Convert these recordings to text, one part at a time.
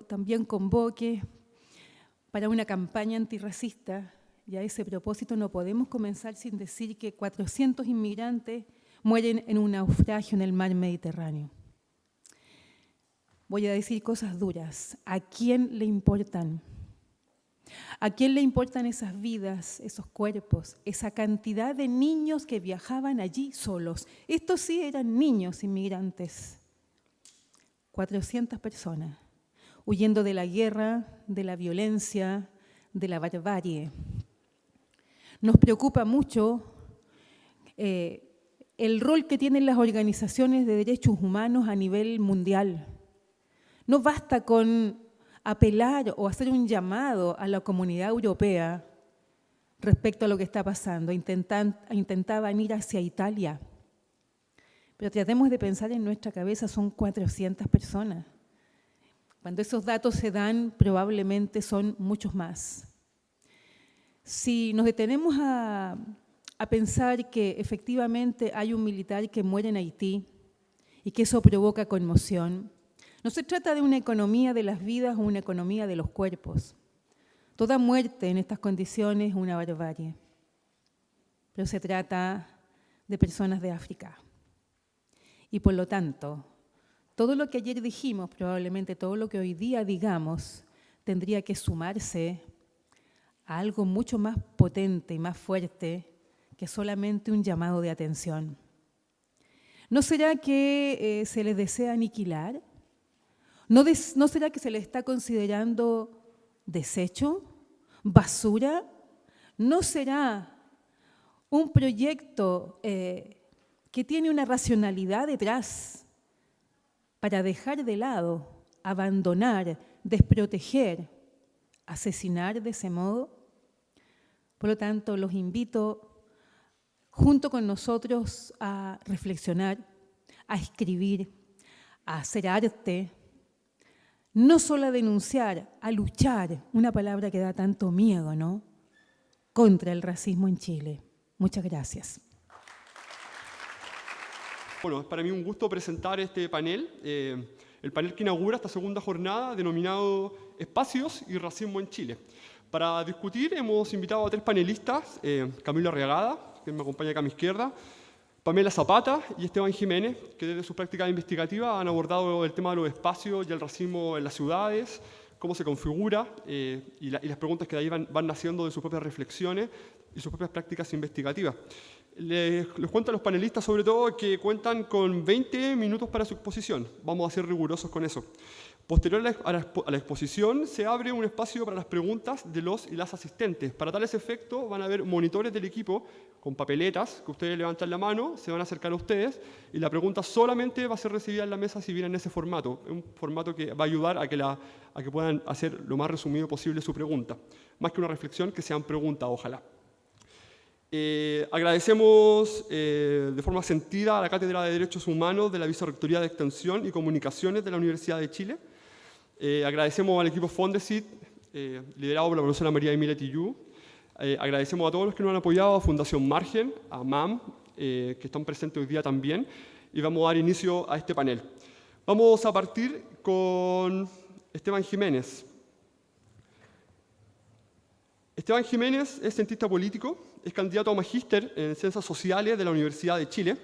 también convoque para una campaña antirracista, y a ese propósito no podemos comenzar sin decir que 400 inmigrantes mueren en un naufragio en el mar Mediterráneo. Voy a decir cosas duras. ¿A quién le importan? ¿A quién le importan esas vidas, esos cuerpos, esa cantidad de niños que viajaban allí solos? Estos sí eran niños inmigrantes. 400 personas, huyendo de la guerra, de la violencia, de la barbarie. Nos preocupa mucho el rol que tienen las organizaciones de derechos humanos a nivel mundial. No basta con apelar o hacer un llamado a la comunidad europea respecto a lo que está pasando. Intentaban ir hacia Italia. Pero tratemos de pensar en nuestra cabeza, son 400 personas. Cuando esos datos se dan, probablemente son muchos más. Si nos detenemos a pensar que efectivamente hay un militar que muere en Haití y que eso provoca conmoción, no se trata de una economía de las vidas o una economía de los cuerpos. Toda muerte en estas condiciones es una barbarie, pero se trata de personas de África. Y por lo tanto, todo lo que ayer dijimos, probablemente todo lo que hoy día digamos, tendría que sumarse a algo mucho más potente y más fuerte que solamente un llamado de atención. ¿No será que se les desea aniquilar? ¿No será que se les está considerando desecho, basura? ¿No será un proyecto que tiene una racionalidad detrás para dejar de lado, abandonar, desproteger, asesinar de ese modo? Por lo tanto, los invito junto con nosotros a reflexionar, a escribir, a hacer arte, no solo a denunciar, a luchar, una palabra que da tanto miedo, ¿no?, contra el racismo en Chile. Muchas gracias. Bueno, es para mí un gusto presentar este panel, el panel que inaugura esta segunda jornada denominado Espacios y Racismo en Chile. Para discutir hemos invitado a tres panelistas, Camilo Arriagada, que me acompaña acá a mi izquierda, Pamela Zapata y Esteban Jiménez, que desde su práctica investigativa han abordado el tema de los espacios y el racismo en las ciudades, cómo se configura y las preguntas que de ahí van naciendo de sus propias reflexiones y sus propias prácticas investigativas. Les cuento a los panelistas sobre todo que cuentan con 20 minutos para su exposición. Vamos a ser rigurosos con eso. Posterior a la exposición se abre un espacio para las preguntas de los y las asistentes. Para tales efectos van a haber monitores del equipo con papeletas que ustedes levantan la mano, se van a acercar a ustedes y la pregunta solamente va a ser recibida en la mesa si viene en ese formato. Es un formato que va a ayudar a que puedan hacer lo más resumido posible su pregunta. Más que una reflexión, que sean preguntas, ojalá. Agradecemos de forma sentida a la Cátedra de Derechos Humanos de la Vicerrectoría de Extensión y Comunicaciones de la Universidad de Chile. Agradecemos al equipo Fondesit, liderado por la profesora María Emilia Tillú. Agradecemos a todos los que nos han apoyado, a Fundación Margen, a MAM, que están presentes hoy día también, y vamos a dar inicio a este panel. Vamos a partir con Esteban Jiménez. Esteban Jiménez es cientista político, es candidato a magíster en Ciencias Sociales de la Universidad de Chile.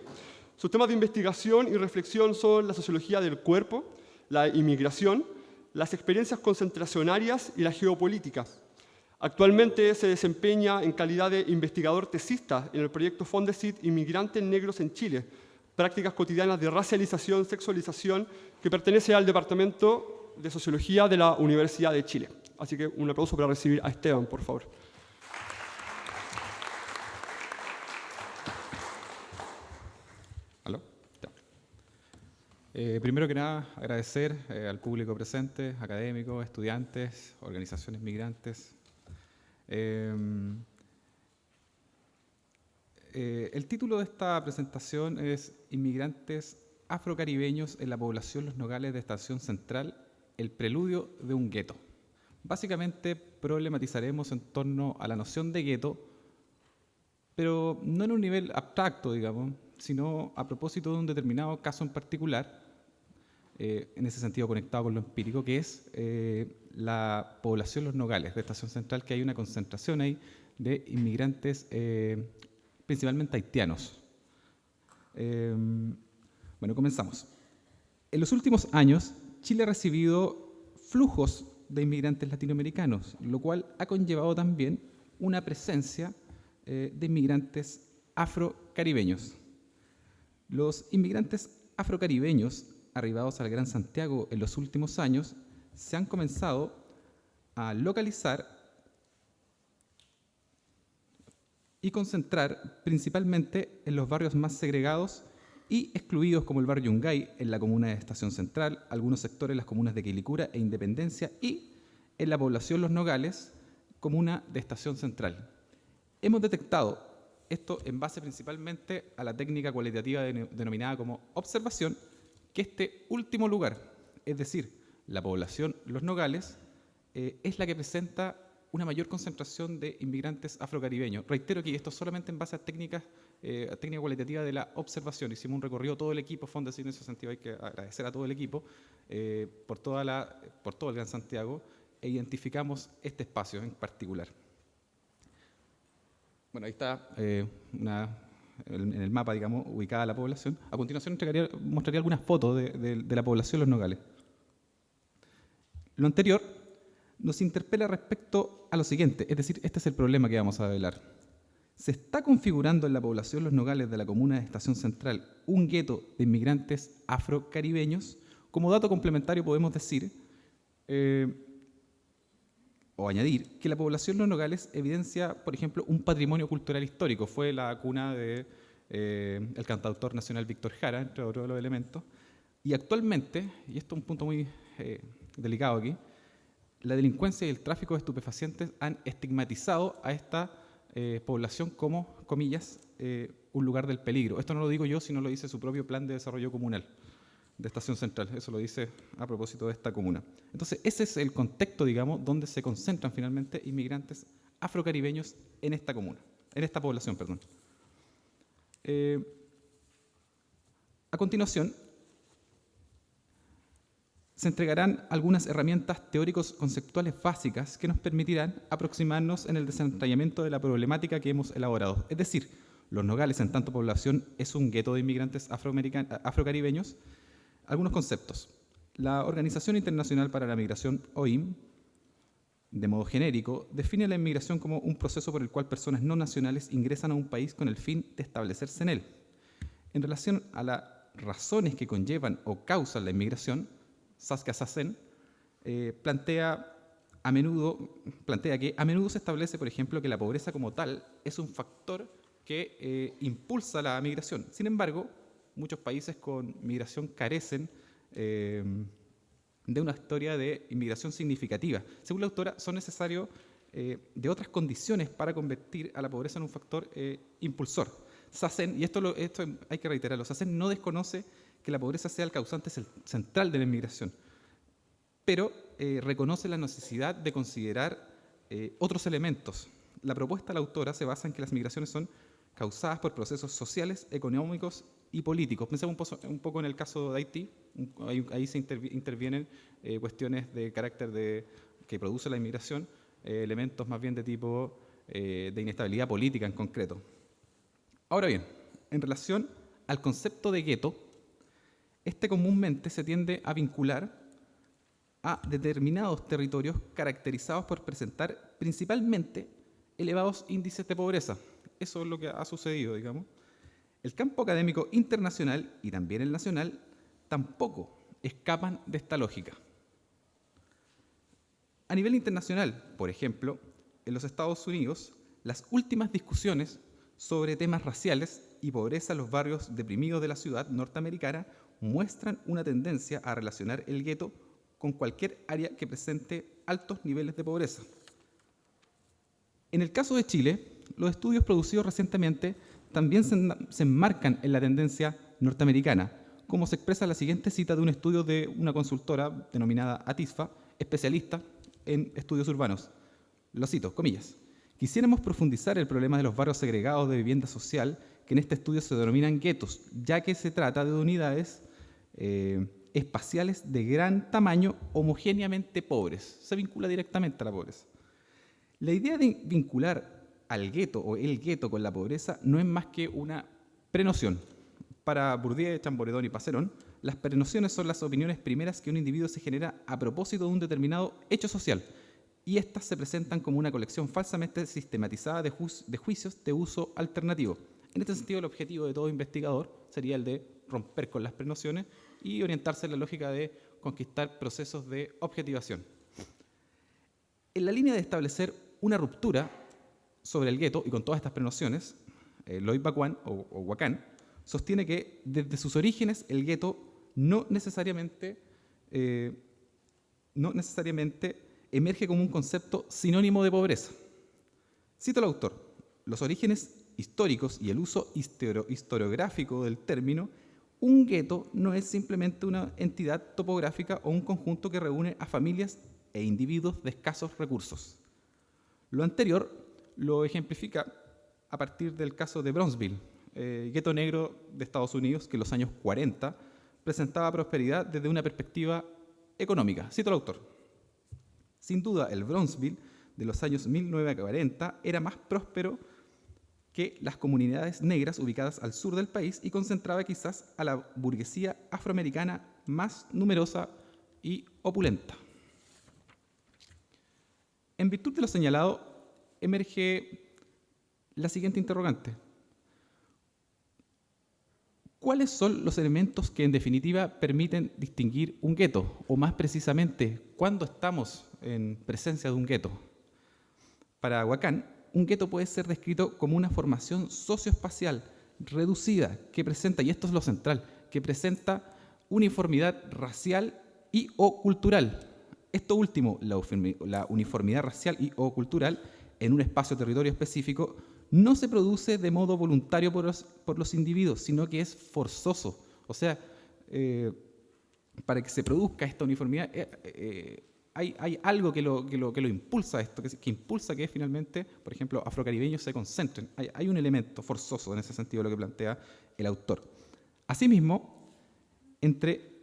Sus temas de investigación y reflexión son la sociología del cuerpo, la inmigración, las experiencias concentracionarias y la geopolítica. Actualmente se desempeña en calidad de investigador tesista en el proyecto Fondesit Inmigrantes Negros en Chile, prácticas cotidianas de racialización, sexualización, que pertenece al Departamento de Sociología de la Universidad de Chile. Así que un aplauso para recibir a Esteban, por favor. ¿Aló? Primero que nada, agradecer al público presente, académicos, estudiantes, organizaciones migrantes. El título de esta presentación es Inmigrantes afrocaribeños en la población Los Nogales de Estación Central, el preludio de un gueto. Básicamente problematizaremos en torno a la noción de gueto, pero no en un nivel abstracto, digamos, sino a propósito de un determinado caso en particular, en ese sentido conectado con lo empírico, que es la población Los Nogales de Estación Central, que hay una concentración ahí de inmigrantes principalmente haitianos. Bueno, comenzamos. En los últimos años, Chile ha recibido flujos de inmigrantes latinoamericanos, lo cual ha conllevado también una presencia de inmigrantes afrocaribeños. Los inmigrantes afrocaribeños arribados al Gran Santiago en los últimos años se han comenzado a localizar y concentrar principalmente en los barrios más segregados y excluidos, como el barrio Yungay en la comuna de Estación Central, algunos sectores en las comunas de Quilicura e Independencia y en la población Los Nogales, comuna de Estación Central. Hemos detectado esto en base principalmente a la técnica cualitativa denominada como observación, que este último lugar, es decir, la población Los Nogales, es la que presenta una mayor concentración de inmigrantes afrocaribeños. Reitero que esto solamente en base a técnica cualitativa de la observación. Hicimos un recorrido todo el equipo, Fondes, y en ese sentido hay que agradecer a todo el equipo por todo el Gran Santiago, e identificamos este espacio en particular. Bueno, ahí está en el mapa, digamos, ubicada la población. A continuación mostraría algunas fotos de la población Los Nogales. Lo anterior nos interpela respecto a lo siguiente, es decir, este es el problema que vamos a develar. Se está configurando en la población Los Nogales de la comuna de Estación Central un gueto de inmigrantes afrocaribeños. Como dato complementario podemos decir o añadir que la población Los Nogales evidencia, por ejemplo, un patrimonio cultural histórico. Fue la cuna del cantautor nacional Víctor Jara, entre otros de los elementos. Y actualmente, y esto es un punto muy delicado aquí, la delincuencia y el tráfico de estupefacientes han estigmatizado a esta población como, comillas, un lugar del peligro. Esto no lo digo yo, sino lo dice su propio plan de desarrollo comunal de Estación Central. Eso lo dice a propósito de esta comuna. Entonces, ese es el contexto, digamos, donde se concentran finalmente inmigrantes afrocaribeños en esta comuna, en esta población, perdón. A continuación, se entregarán algunas herramientas teóricos conceptuales básicas que nos permitirán aproximarnos en el desentrañamiento de la problemática que hemos elaborado. Es decir, Los Nogales, en tanto población, es un gueto de inmigrantes afrocaribeños. Algunos conceptos. La Organización Internacional para la Migración, OIM, de modo genérico, define la inmigración como un proceso por el cual personas no nacionales ingresan a un país con el fin de establecerse en él. En relación a las razones que conllevan o causan la inmigración, Saskia Sassen plantea que a menudo se establece, por ejemplo, que la pobreza como tal es un factor que impulsa la migración. Sin embargo, muchos países con migración carecen de una historia de inmigración significativa. Según la autora, son necesarios de otras condiciones para convertir a la pobreza en un factor impulsor. Sassen, y esto hay que reiterarlo, Sassen no desconoce que la pobreza sea el causante central de la inmigración, pero reconoce la necesidad de considerar otros elementos. La propuesta de la autora se basa en que las migraciones son causadas por procesos sociales, económicos y políticos. Pensemos un poco en el caso de Haití. Ahí se intervienen cuestiones de carácter que produce la inmigración, elementos más bien de tipo de inestabilidad política en concreto. Ahora bien, en relación al concepto de gueto, este comúnmente se tiende a vincular a determinados territorios caracterizados por presentar principalmente elevados índices de pobreza. Eso es lo que ha sucedido, digamos. El campo académico internacional y también el nacional tampoco escapan de esta lógica. A nivel internacional, por ejemplo, en los Estados Unidos, las últimas discusiones sobre temas raciales y pobreza en los barrios deprimidos de la ciudad norteamericana muestran una tendencia a relacionar el gueto con cualquier área que presente altos niveles de pobreza. En el caso de Chile, los estudios producidos recientemente también se enmarcan en la tendencia norteamericana, como se expresa en la siguiente cita de un estudio de una consultora denominada Atisfa, especialista en estudios urbanos. Lo cito, comillas. Quisiéramos profundizar el problema de los barrios segregados de vivienda social, que en este estudio se denominan guetos, ya que se trata de unidades espaciales de gran tamaño homogéneamente pobres. Se vincula directamente a la pobreza. La idea de vincular al gueto o el gueto con la pobreza no es más que una prenoción. Para Bourdieu, Chamboredón y Passerón, las prenociones son las opiniones primeras que un individuo se genera a propósito de un determinado hecho social, y estas se presentan como una colección falsamente sistematizada de juicios de uso alternativo. En este sentido, el objetivo de todo investigador sería el de romper con las prenociones y orientarse en la lógica de conquistar procesos de objetivación. En la línea de establecer una ruptura sobre el gueto y con todas estas prenociones, Lloyd Bacwan o Wacan sostiene que desde sus orígenes el gueto no necesariamente emerge como un concepto sinónimo de pobreza. Cito al autor: los orígenes históricos y el uso historiográfico del término, un gueto no es simplemente una entidad topográfica o un conjunto que reúne a familias e individuos de escasos recursos. Lo anterior lo ejemplifica a partir del caso de Brownsville, gueto negro de Estados Unidos que en los años 40 presentaba prosperidad desde una perspectiva económica. Cito al autor: sin duda, el Brownsville de los años 1940 era más próspero que las comunidades negras ubicadas al sur del país y concentraba quizás a la burguesía afroamericana más numerosa y opulenta. En virtud de lo señalado, emerge la siguiente interrogante: ¿cuáles son los elementos que en definitiva permiten distinguir un gueto? O más precisamente, ¿cuándo estamos en presencia de un gueto? Para Wacan, un gueto puede ser descrito como una formación socioespacial reducida que presenta, y esto es lo central, que presenta uniformidad racial y o cultural. Esto último, la uniformidad racial y o cultural en un espacio-territorio específico, no se produce de modo voluntario por los individuos, sino que es forzoso. O sea, para que se produzca esta uniformidad, hay algo que lo impulsa esto, que impulsa que finalmente, por ejemplo, afrocaribeños se concentren. Hay un elemento forzoso en ese sentido, lo que plantea el autor. Asimismo, entre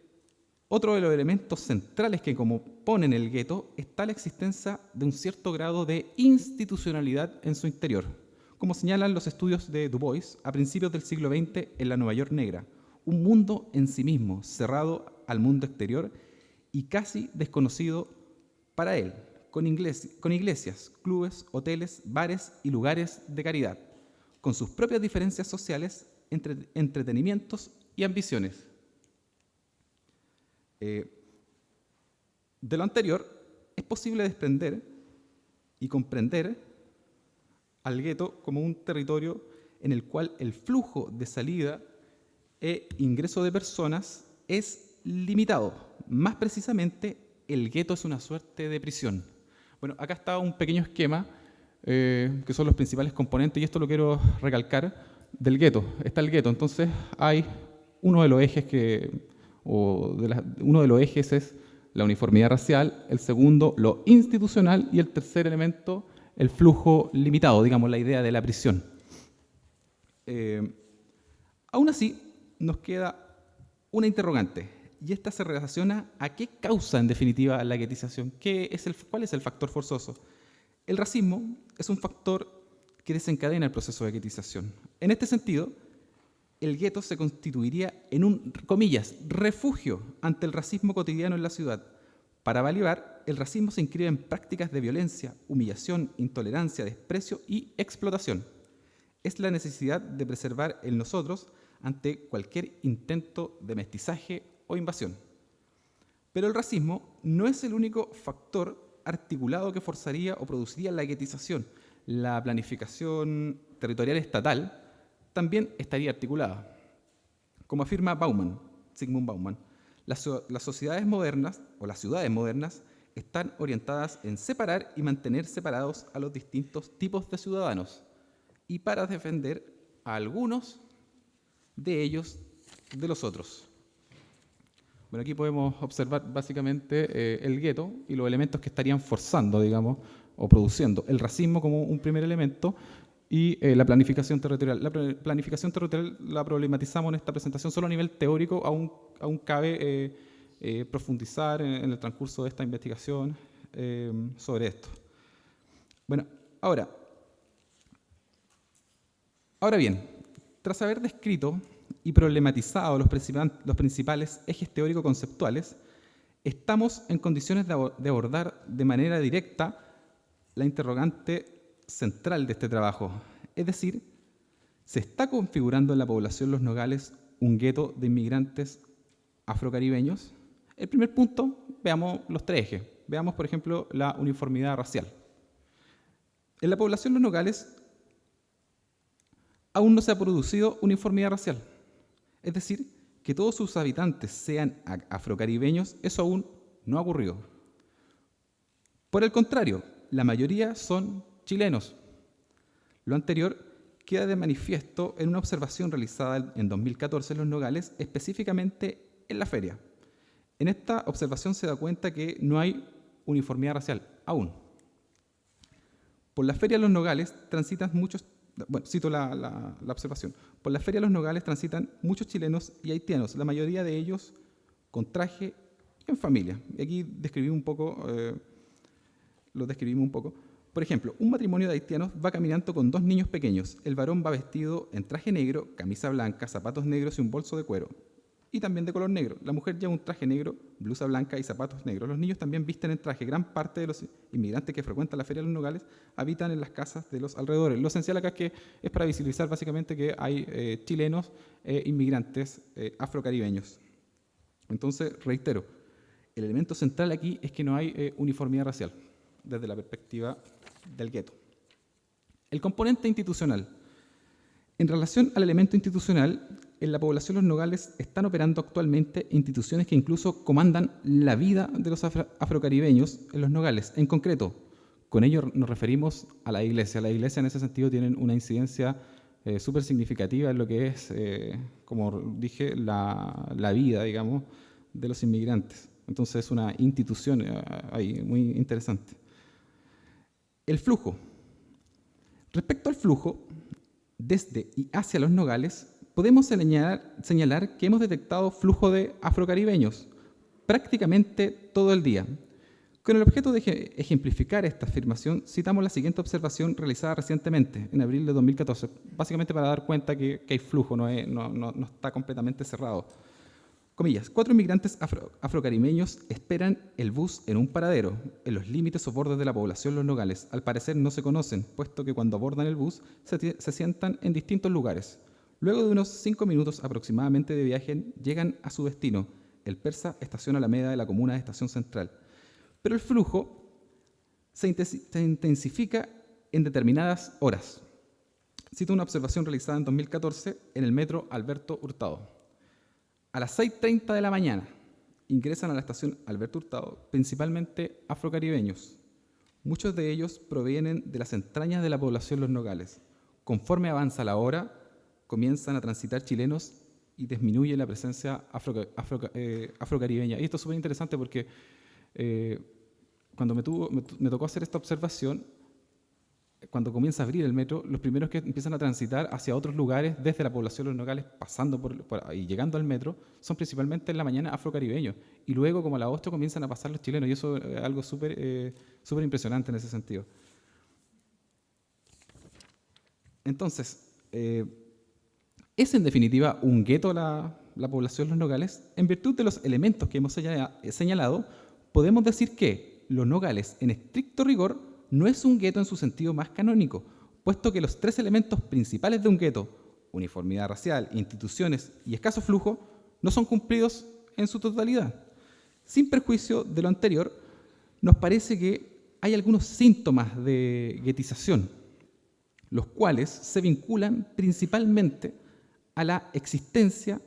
otro de los elementos centrales que componen el gueto está la existencia de un cierto grado de institucionalidad en su interior, como señalan los estudios de Du Bois a principios del siglo XX en la Nueva York negra, un mundo en sí mismo, cerrado al mundo exterior y casi desconocido para él, con iglesias, clubes, hoteles, bares y lugares de caridad, con sus propias diferencias sociales, entretenimientos y ambiciones. De lo anterior, es posible desprender y comprender al gueto como un territorio en el cual el flujo de salida e ingreso de personas es limitado. Más precisamente, el gueto es una suerte de prisión. Bueno, acá está un pequeño esquema que son los principales componentes, y esto lo quiero recalcar, del gueto. Está el gueto, entonces hay uno de los ejes uno de los ejes es la uniformidad racial, el segundo, lo institucional, y el tercer elemento, el flujo limitado, digamos, la idea de la prisión. Aún así, nos queda una interrogante, y esta se relaciona a qué causa, en definitiva, la guetización. ¿Cuál es el factor forzoso? El racismo es un factor que desencadena el proceso de guetización. En este sentido, el gueto se constituiría en un, comillas, refugio ante el racismo cotidiano en la ciudad. Para Balibar, el racismo se inscribe en prácticas de violencia, humillación, intolerancia, desprecio y explotación. Es la necesidad de preservar el nosotros ante cualquier intento de mestizaje o invasión. Pero el racismo no es el único factor articulado que forzaría o produciría la guetización. La planificación territorial estatal también estaría articulada. Como afirma Zygmunt Bauman, las sociedades modernas o las ciudades modernas están orientadas en separar y mantener separados a los distintos tipos de ciudadanos y para defender a algunos de ellos de los otros. Bueno, aquí podemos observar básicamente el gueto y los elementos que estarían forzando, digamos, o produciendo el racismo como un primer elemento, y la planificación territorial. La planificación territorial la problematizamos en esta presentación solo a nivel teórico, aún cabe profundizar en el transcurso de esta investigación sobre esto. Bueno, ahora bien, tras haber descrito y problematizado los principales ejes teórico-conceptuales, estamos en condiciones de abordar de manera directa la interrogante central de este trabajo, es decir, ¿se está configurando en la población Los Nogales un gueto de inmigrantes afrocaribeños? El primer punto, veamos los tres ejes. Veamos, por ejemplo, la uniformidad racial. En la población Los Nogales aún no se ha producido uniformidad racial. Es decir, que todos sus habitantes sean afrocaribeños, eso aún no ha ocurrido. Por el contrario, la mayoría son chilenos. Lo anterior queda de manifiesto en una observación realizada en 2014 en Los Nogales, específicamente en la feria. En esta observación se da cuenta que no hay uniformidad racial, aún. Por la feria Los Nogales transitan muchos, bueno, cito la observación, por la feria Los Nogales transitan muchos chilenos y haitianos, la mayoría de ellos con traje y en familia. Y aquí describimos un poco. Por ejemplo, un matrimonio de haitianos va caminando con dos niños pequeños. El varón va vestido en traje negro, camisa blanca, zapatos negros y un bolso de cuero. Y también de color negro. La mujer lleva un traje negro, blusa blanca y zapatos negros. Los niños también visten en traje. Gran parte de los inmigrantes que frecuentan la Feria de los Nogales habitan en las casas de los alrededores. Lo esencial acá es que es para visibilizar básicamente que hay chilenos inmigrantes afrocaribeños. Entonces, reitero, el elemento central aquí es que no hay uniformidad racial desde la perspectiva del gueto. El componente institucional. En relación al elemento institucional, en la población Los Nogales están operando actualmente instituciones que incluso comandan la vida de los afrocaribeños en Los Nogales. En concreto, con ello nos referimos a la iglesia. La iglesia en ese sentido tiene una incidencia súper significativa en lo que es, como dije, la vida, digamos, de los inmigrantes. Entonces es una institución ahí muy interesante. El flujo. Respecto al flujo, desde y hacia Los Nogales, podemos señalar que hemos detectado flujo de afrocaribeños prácticamente todo el día. Con el objeto de ejemplificar esta afirmación, citamos la siguiente observación realizada recientemente, en abril de 2014, básicamente para dar cuenta que hay flujo, no está completamente cerrado. Comillas, 4 inmigrantes afrocaribeños esperan el bus en un paradero, en los límites o bordes de la población Los Nogales. Al parecer no se conocen, puesto que cuando abordan el bus se sientan en distintos lugares. Luego de unos 5 minutos aproximadamente de viaje, llegan a su destino, el Persa, estación Alameda de la comuna de Estación Central. Pero el flujo se intensifica en determinadas horas. Cito una observación realizada en 2014 en el metro Alberto Hurtado. A las 6:30 de la mañana ingresan a la estación Alberto Hurtado principalmente afrocaribeños. Muchos de ellos provienen de las entrañas de la población Los Nogales. Conforme avanza la hora, comienzan a transitar chilenos y disminuye la presencia afrocaribeña. Y esto es súper interesante porque cuando me tocó hacer esta observación, cuando comienza a abrir el metro, los primeros que empiezan a transitar hacia otros lugares desde la población Los Nogales, pasando y llegando al metro, son principalmente en la mañana afrocaribeños. Y luego, como a las 8, comienzan a pasar los chilenos. Y eso es algo súper impresionante en ese sentido. Entonces, ¿es en definitiva un gueto la población Los Nogales? En virtud de los elementos que hemos señalado, podemos decir que Los Nogales, en estricto rigor, no es un gueto en su sentido más canónico, puesto que los 3 elementos principales de un gueto, uniformidad racial, instituciones y escaso flujo, no son cumplidos en su totalidad. Sin perjuicio de lo anterior, nos parece que hay algunos síntomas de guetización, los cuales se vinculan principalmente a la existencia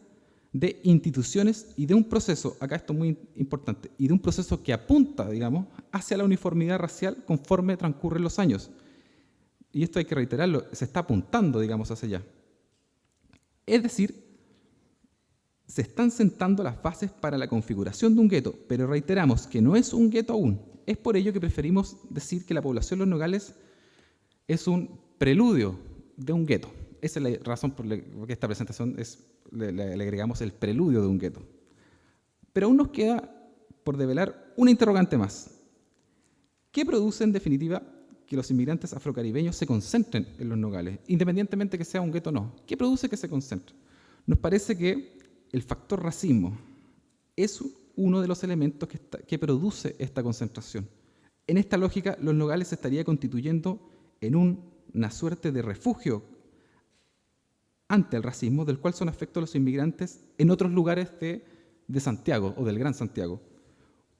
de instituciones y de un proceso, acá esto es muy importante, y de un proceso que apunta, digamos, hacia la uniformidad racial conforme transcurren los años. Y esto hay que reiterarlo, se está apuntando, digamos, hacia allá. Es decir, se están sentando las bases para la configuración de un gueto, pero reiteramos que no es un gueto aún. Es por ello que preferimos decir que la población Los Nogales es un preludio de un gueto. Esa es la razón por la que esta presentación le agregamos el preludio de un gueto. Pero aún nos queda por develar una interrogante más. ¿Qué produce en definitiva que los inmigrantes afrocaribeños se concentren en Los Nogales, independientemente que sea un gueto o no? ¿Qué produce que se concentren? Nos parece que el factor racismo es uno de los elementos que produce esta concentración. En esta lógica, Los Nogales se estaría constituyendo en una suerte de refugio ante el racismo, del cual son afectos los inmigrantes en otros lugares de Santiago o del Gran Santiago.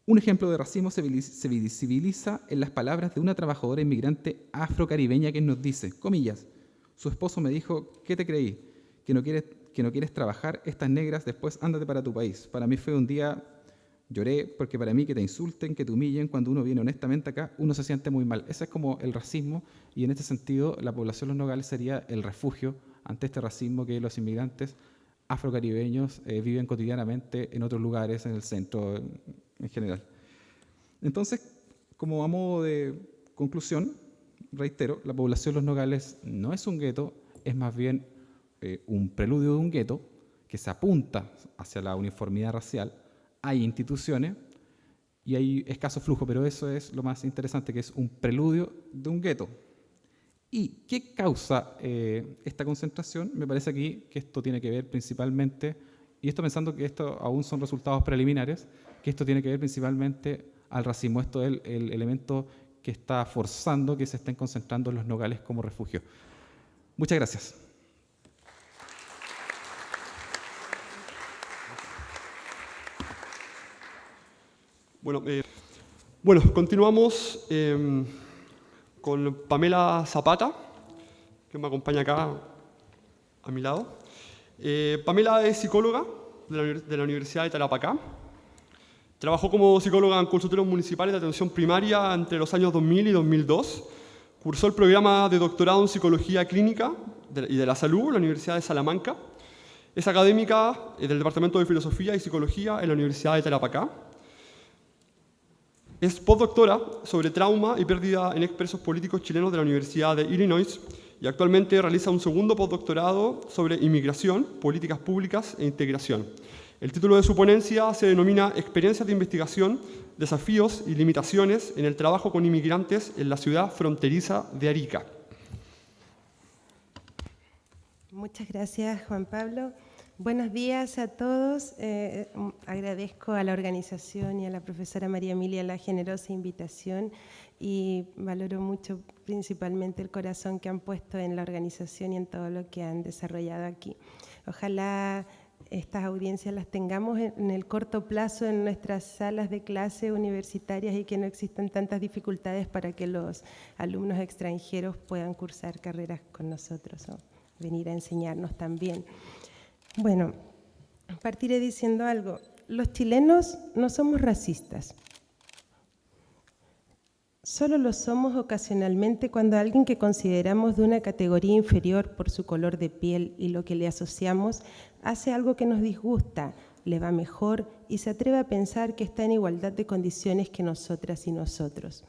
Un ejemplo de racismo se visibiliza en las palabras de una trabajadora inmigrante afrocaribeña que nos dice, comillas, su esposo me dijo, ¿qué te creí? Que no quieres trabajar, estas negras, después ándate para tu país. Para mí fue un día, lloré, porque para mí que te insulten, que te humillen, cuando uno viene honestamente acá, uno se siente muy mal. Ese es como el racismo, y en este sentido la población de Los Nogales sería el refugio ante este racismo que los inmigrantes afrocaribeños viven cotidianamente en otros lugares, en el centro en general. Entonces, como a modo de conclusión, reitero, la población de Los Nogales no es un gueto, es más bien un preludio de un gueto que se apunta hacia la uniformidad racial. Hay instituciones y hay escaso flujo, pero eso es lo más interesante, que es un preludio de un gueto. ¿Y qué causa esta concentración? Me parece aquí que esto tiene que ver principalmente, y esto pensando que esto aún son resultados preliminares, que esto tiene que ver principalmente al racismo. Esto es el elemento que está forzando que se estén concentrando en Los Nogales como refugio. Muchas gracias. Bueno, continuamos con Pamela Zapata, que me acompaña acá a mi lado. Pamela es psicóloga de la Universidad de Tarapacá. Trabajó como psicóloga en consultorios municipales de atención primaria entre los años 2000 y 2002. Cursó el programa de doctorado en Psicología Clínica y de la Salud en la Universidad de Salamanca. Es académica del Departamento de Filosofía y Psicología en la Universidad de Tarapacá. Es postdoctora sobre trauma y pérdida en expresos políticos chilenos de la Universidad de Illinois y actualmente realiza un segundo postdoctorado sobre inmigración, políticas públicas e integración. El título de su ponencia se denomina Experiencias de investigación, desafíos y limitaciones en el trabajo con inmigrantes en la ciudad fronteriza de Arica. Muchas gracias, Juan Pablo. Buenos días a todos. Agradezco a la organización y a la profesora María Emilia la generosa invitación y valoro mucho principalmente el corazón que han puesto en la organización y en todo lo que han desarrollado aquí. Ojalá estas audiencias las tengamos en el corto plazo en nuestras salas de clase universitarias y que no existan tantas dificultades para que los alumnos extranjeros puedan cursar carreras con nosotros o venir a enseñarnos también. Bueno, partiré diciendo algo. Los chilenos no somos racistas. Solo lo somos ocasionalmente cuando alguien que consideramos de una categoría inferior por su color de piel y lo que le asociamos hace algo que nos disgusta, le va mejor y se atreve a pensar que está en igualdad de condiciones que nosotras y nosotros.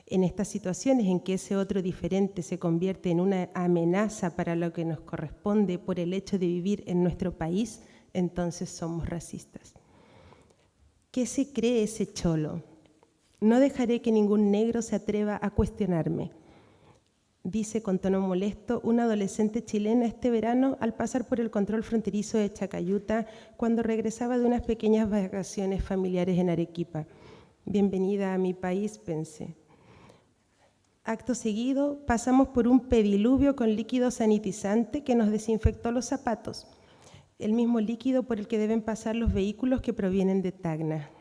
En estas situaciones en que ese otro diferente se convierte en una amenaza para lo que nos corresponde por el hecho de vivir en nuestro país, entonces somos racistas. ¿Qué se cree ese cholo? No dejaré que ningún negro se atreva a cuestionarme, dice con tono molesto una adolescente chilena este verano al pasar por el control fronterizo de Chacayuta cuando regresaba de unas pequeñas vacaciones familiares en Arequipa. Bienvenida a mi país, pensé. Acto seguido, pasamos por un pediluvio con líquido sanitizante que nos desinfectó los zapatos, el mismo líquido por el que deben pasar los vehículos que provienen de Tacna.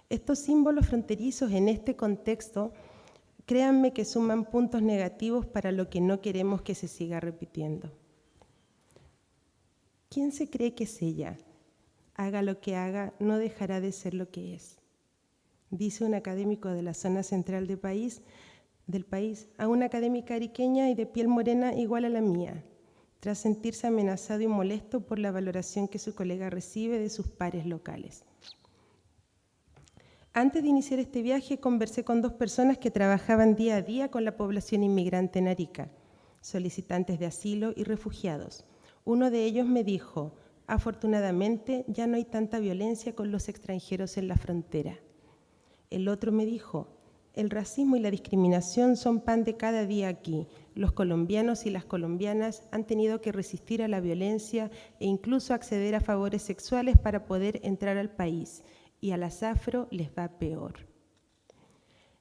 Estos símbolos fronterizos en este contexto, créanme que suman puntos negativos para lo que no queremos que se siga repitiendo. ¿Quién se cree que es ella? Haga lo que haga, no dejará de ser lo que es, dice un académico de la zona central del país a una académica ariqueña y de piel morena igual a la mía, tras sentirse amenazado y molesto por la valoración que su colega recibe de sus pares locales. Antes de iniciar este viaje, conversé con 2 personas que trabajaban día a día con la población inmigrante en Arica, solicitantes de asilo y refugiados. Uno de ellos me dijo, afortunadamente ya no hay tanta violencia con los extranjeros en la frontera. El otro me dijo: el racismo y la discriminación son pan de cada día aquí. Los colombianos y las colombianas han tenido que resistir a la violencia e incluso acceder a favores sexuales para poder entrar al país, y a las afro les va peor.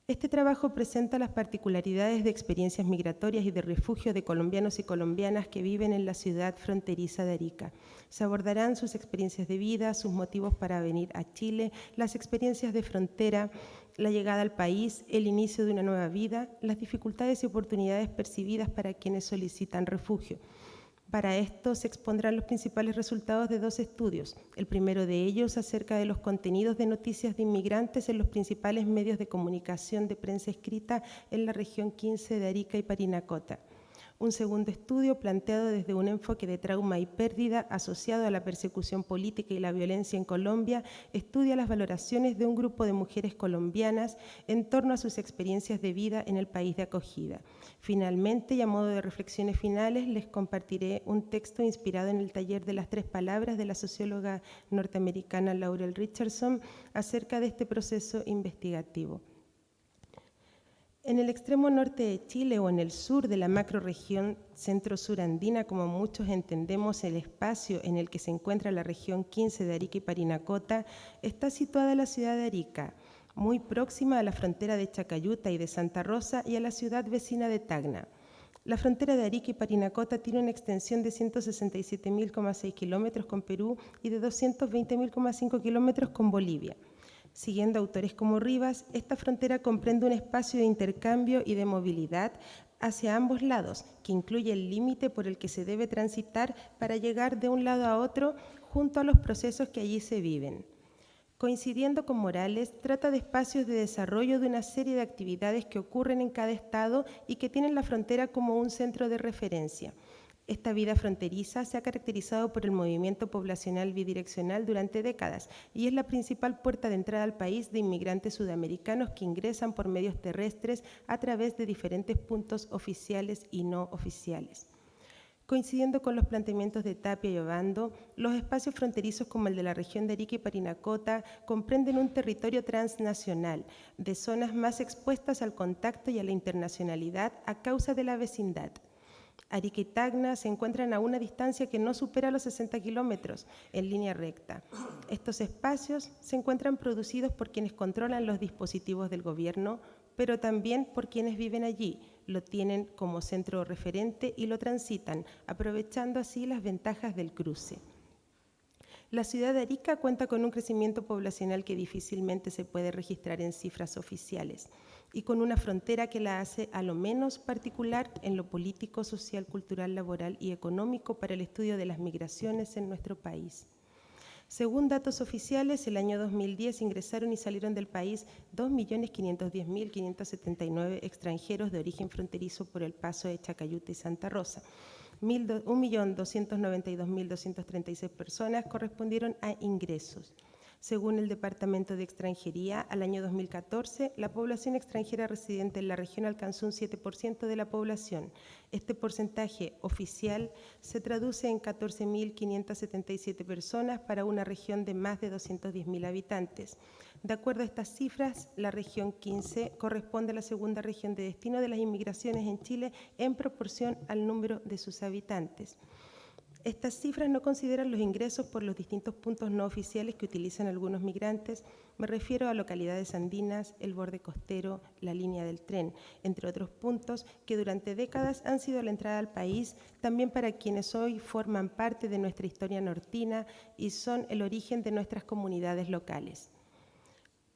Este trabajo presenta las particularidades de experiencias migratorias y de refugio de colombianos y colombianas que viven en la ciudad fronteriza de Arica. Se abordarán sus experiencias de vida, sus motivos para venir a Chile, las experiencias de frontera, la llegada al país, el inicio de una nueva vida, las dificultades y oportunidades percibidas para quienes solicitan refugio. Para esto se expondrán los principales resultados de 2 estudios. El primero de ellos acerca de los contenidos de noticias de inmigrantes en los principales medios de comunicación de prensa escrita en la región 15 de Arica y Parinacota. Un segundo estudio planteado desde un enfoque de trauma y pérdida asociado a la persecución política y la violencia en Colombia estudia las valoraciones de un grupo de mujeres colombianas en torno a sus experiencias de vida en el país de acogida. Finalmente, y a modo de reflexiones finales, les compartiré un texto inspirado en el taller de las 3 palabras de la socióloga norteamericana Laurel Richardson acerca de este proceso investigativo. En el extremo norte de Chile o en el sur de la macrorregión centro-sur andina, como muchos entendemos el espacio en el que se encuentra la región 15 de Arica y Parinacota, está situada la ciudad de Arica, muy próxima a la frontera de Chacayuta y de Santa Rosa y a la ciudad vecina de Tacna. La frontera de Arica y Parinacota tiene una extensión de 167.6 kilómetros con Perú y de 220.5 kilómetros con Bolivia. Siguiendo autores como Rivas, esta frontera comprende un espacio de intercambio y de movilidad hacia ambos lados, que incluye el límite por el que se debe transitar para llegar de un lado a otro junto a los procesos que allí se viven. Coincidiendo con Morales, trata de espacios de desarrollo de una serie de actividades que ocurren en cada estado y que tienen la frontera como un centro de referencia. Esta vida fronteriza se ha caracterizado por el movimiento poblacional bidireccional durante décadas y es la principal puerta de entrada al país de inmigrantes sudamericanos que ingresan por medios terrestres a través de diferentes puntos oficiales y no oficiales. Coincidiendo con los planteamientos de Tapia y Obando, los espacios fronterizos como el de la región de Arica y Parinacota comprenden un territorio transnacional de zonas más expuestas al contacto y a la internacionalidad a causa de la vecindad. Arica y Tacna se encuentran a una distancia que no supera los 60 kilómetros en línea recta. Estos espacios se encuentran producidos por quienes controlan los dispositivos del gobierno, pero también por quienes viven allí, lo tienen como centro referente y lo transitan, aprovechando así las ventajas del cruce. La ciudad de Arica cuenta con un crecimiento poblacional que difícilmente se puede registrar en cifras oficiales y con una frontera que la hace a lo menos particular en lo político, social, cultural, laboral y económico para el estudio de las migraciones en nuestro país. Según datos oficiales, el año 2010 ingresaron y salieron del país 2.510.579 extranjeros de origen fronterizo por el paso de Chacayuta y Santa Rosa. 1.292.236 personas correspondieron a ingresos. Según el Departamento de Extranjería, al año 2014, la población extranjera residente en la región alcanzó un 7% de la población. Este porcentaje oficial se traduce en 14.577 personas para una región de más de 210.000 habitantes. De acuerdo a estas cifras, la región 15 corresponde a la segunda región de destino de las inmigraciones en Chile en proporción al número de sus habitantes. Estas cifras no consideran los ingresos por los distintos puntos no oficiales que utilizan algunos migrantes. Me refiero a localidades andinas, el borde costero, la línea del tren, entre otros puntos que durante décadas han sido la entrada al país, también para quienes hoy forman parte de nuestra historia nortina y son el origen de nuestras comunidades locales.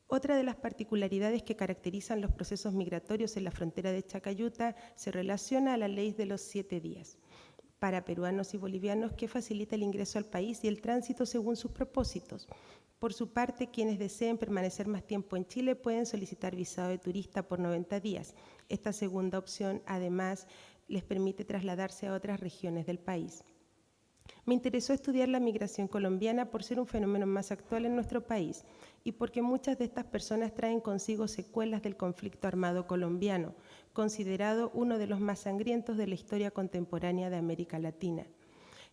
Otra de las particularidades que caracterizan los procesos migratorios en la frontera de Chacayuta se relaciona a la ley de los 7 días. Para peruanos y bolivianos que facilita el ingreso al país y el tránsito según sus propósitos. Por su parte, quienes deseen permanecer más tiempo en Chile pueden solicitar visado de turista por 90 días. Esta segunda opción, además, les permite trasladarse a otras regiones del país. Me interesó estudiar la migración colombiana por ser un fenómeno más actual en nuestro país y porque muchas de estas personas traen consigo secuelas del conflicto armado colombiano, considerado uno de los más sangrientos de la historia contemporánea de América Latina.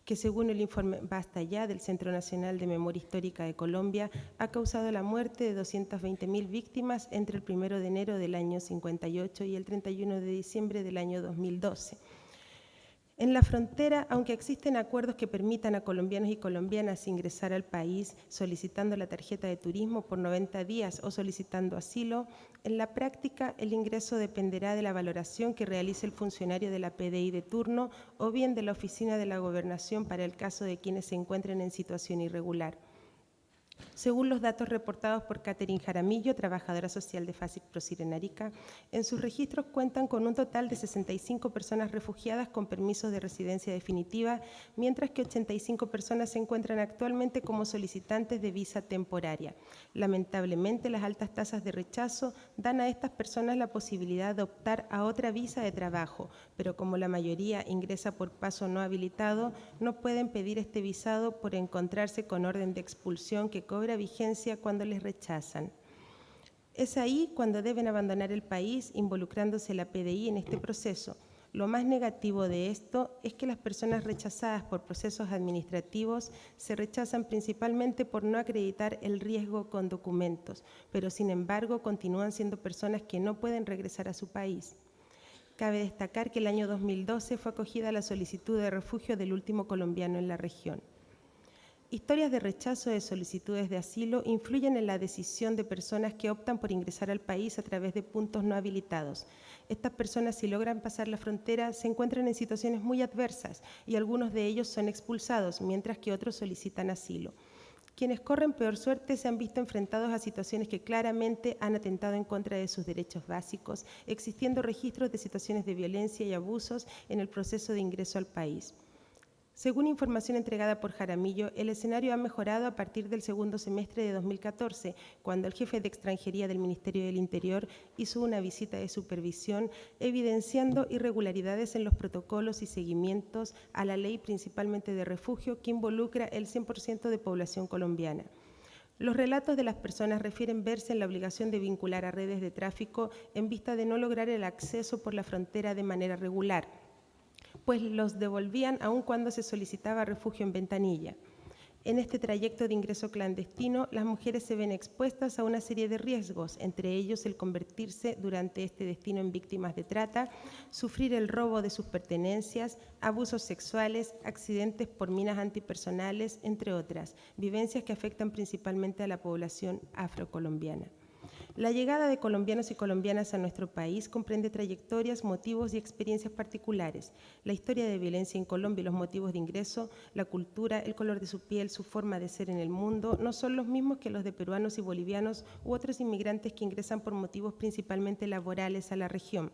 que según el informe Basta Ya del Centro Nacional de Memoria Histórica de Colombia, ha causado la muerte de 220.000 víctimas entre el 1 de enero del año 58 y el 31 de diciembre del año 2012. En la frontera, aunque existen acuerdos que permitan a colombianos y colombianas ingresar al país solicitando la tarjeta de turismo por 90 días o solicitando asilo, en la práctica el ingreso dependerá de la valoración que realice el funcionario de la PDI de turno o bien de la Oficina de la Gobernación para el caso de quienes se encuentren en situación irregular. Según los datos reportados por Catherine Jaramillo, trabajadora social de FASIC Prosir en Arica, en sus registros cuentan con un total de 65 personas refugiadas con permisos de residencia definitiva, mientras que 85 personas se encuentran actualmente como solicitantes de visa temporaria. Lamentablemente, las altas tasas de rechazo dan a estas personas la posibilidad de optar a otra visa de trabajo, pero como la mayoría ingresa por paso no habilitado, no pueden pedir este visado por encontrarse con orden de expulsión que cobra vigencia cuando les rechazan. Es ahí cuando deben abandonar el país, involucrándose la PDI en este proceso. Lo más negativo de esto es que las personas rechazadas por procesos administrativos se rechazan principalmente por no acreditar el riesgo con documentos, pero sin embargo continúan siendo personas que no pueden regresar a su país. Cabe destacar que el año 2012 fue acogida la solicitud de refugio del último colombiano en la región. Historias de rechazo de solicitudes de asilo influyen en la decisión de personas que optan por ingresar al país a través de puntos no habilitados. Estas personas, si logran pasar la frontera, se encuentran en situaciones muy adversas y algunos de ellos son expulsados, mientras que otros solicitan asilo. Quienes corren peor suerte se han visto enfrentados a situaciones que claramente han atentado en contra de sus derechos básicos, existiendo registros de situaciones de violencia y abusos en el proceso de ingreso al país. Según información entregada por Jaramillo, el escenario ha mejorado a partir del segundo semestre de 2014, cuando el jefe de extranjería del Ministerio del Interior hizo una visita de supervisión, evidenciando irregularidades en los protocolos y seguimientos a la ley principalmente de refugio que involucra el 100% de población colombiana. Los relatos de las personas refieren verse en la obligación de vincular a redes de tráfico en vista de no lograr el acceso por la frontera de manera regular, pues los devolvían aun cuando se solicitaba refugio en ventanilla. En este trayecto de ingreso clandestino, las mujeres se ven expuestas a una serie de riesgos, entre ellos el convertirse durante este destino en víctimas de trata, sufrir el robo de sus pertenencias, abusos sexuales, accidentes por minas antipersonales, entre otras, vivencias que afectan principalmente a la población afrocolombiana. La llegada de colombianos y colombianas a nuestro país comprende trayectorias, motivos y experiencias particulares. La historia de violencia en Colombia y los motivos de ingreso, la cultura, el color de su piel, su forma de ser en el mundo, no son los mismos que los de peruanos y bolivianos u otros inmigrantes que ingresan por motivos principalmente laborales a la región.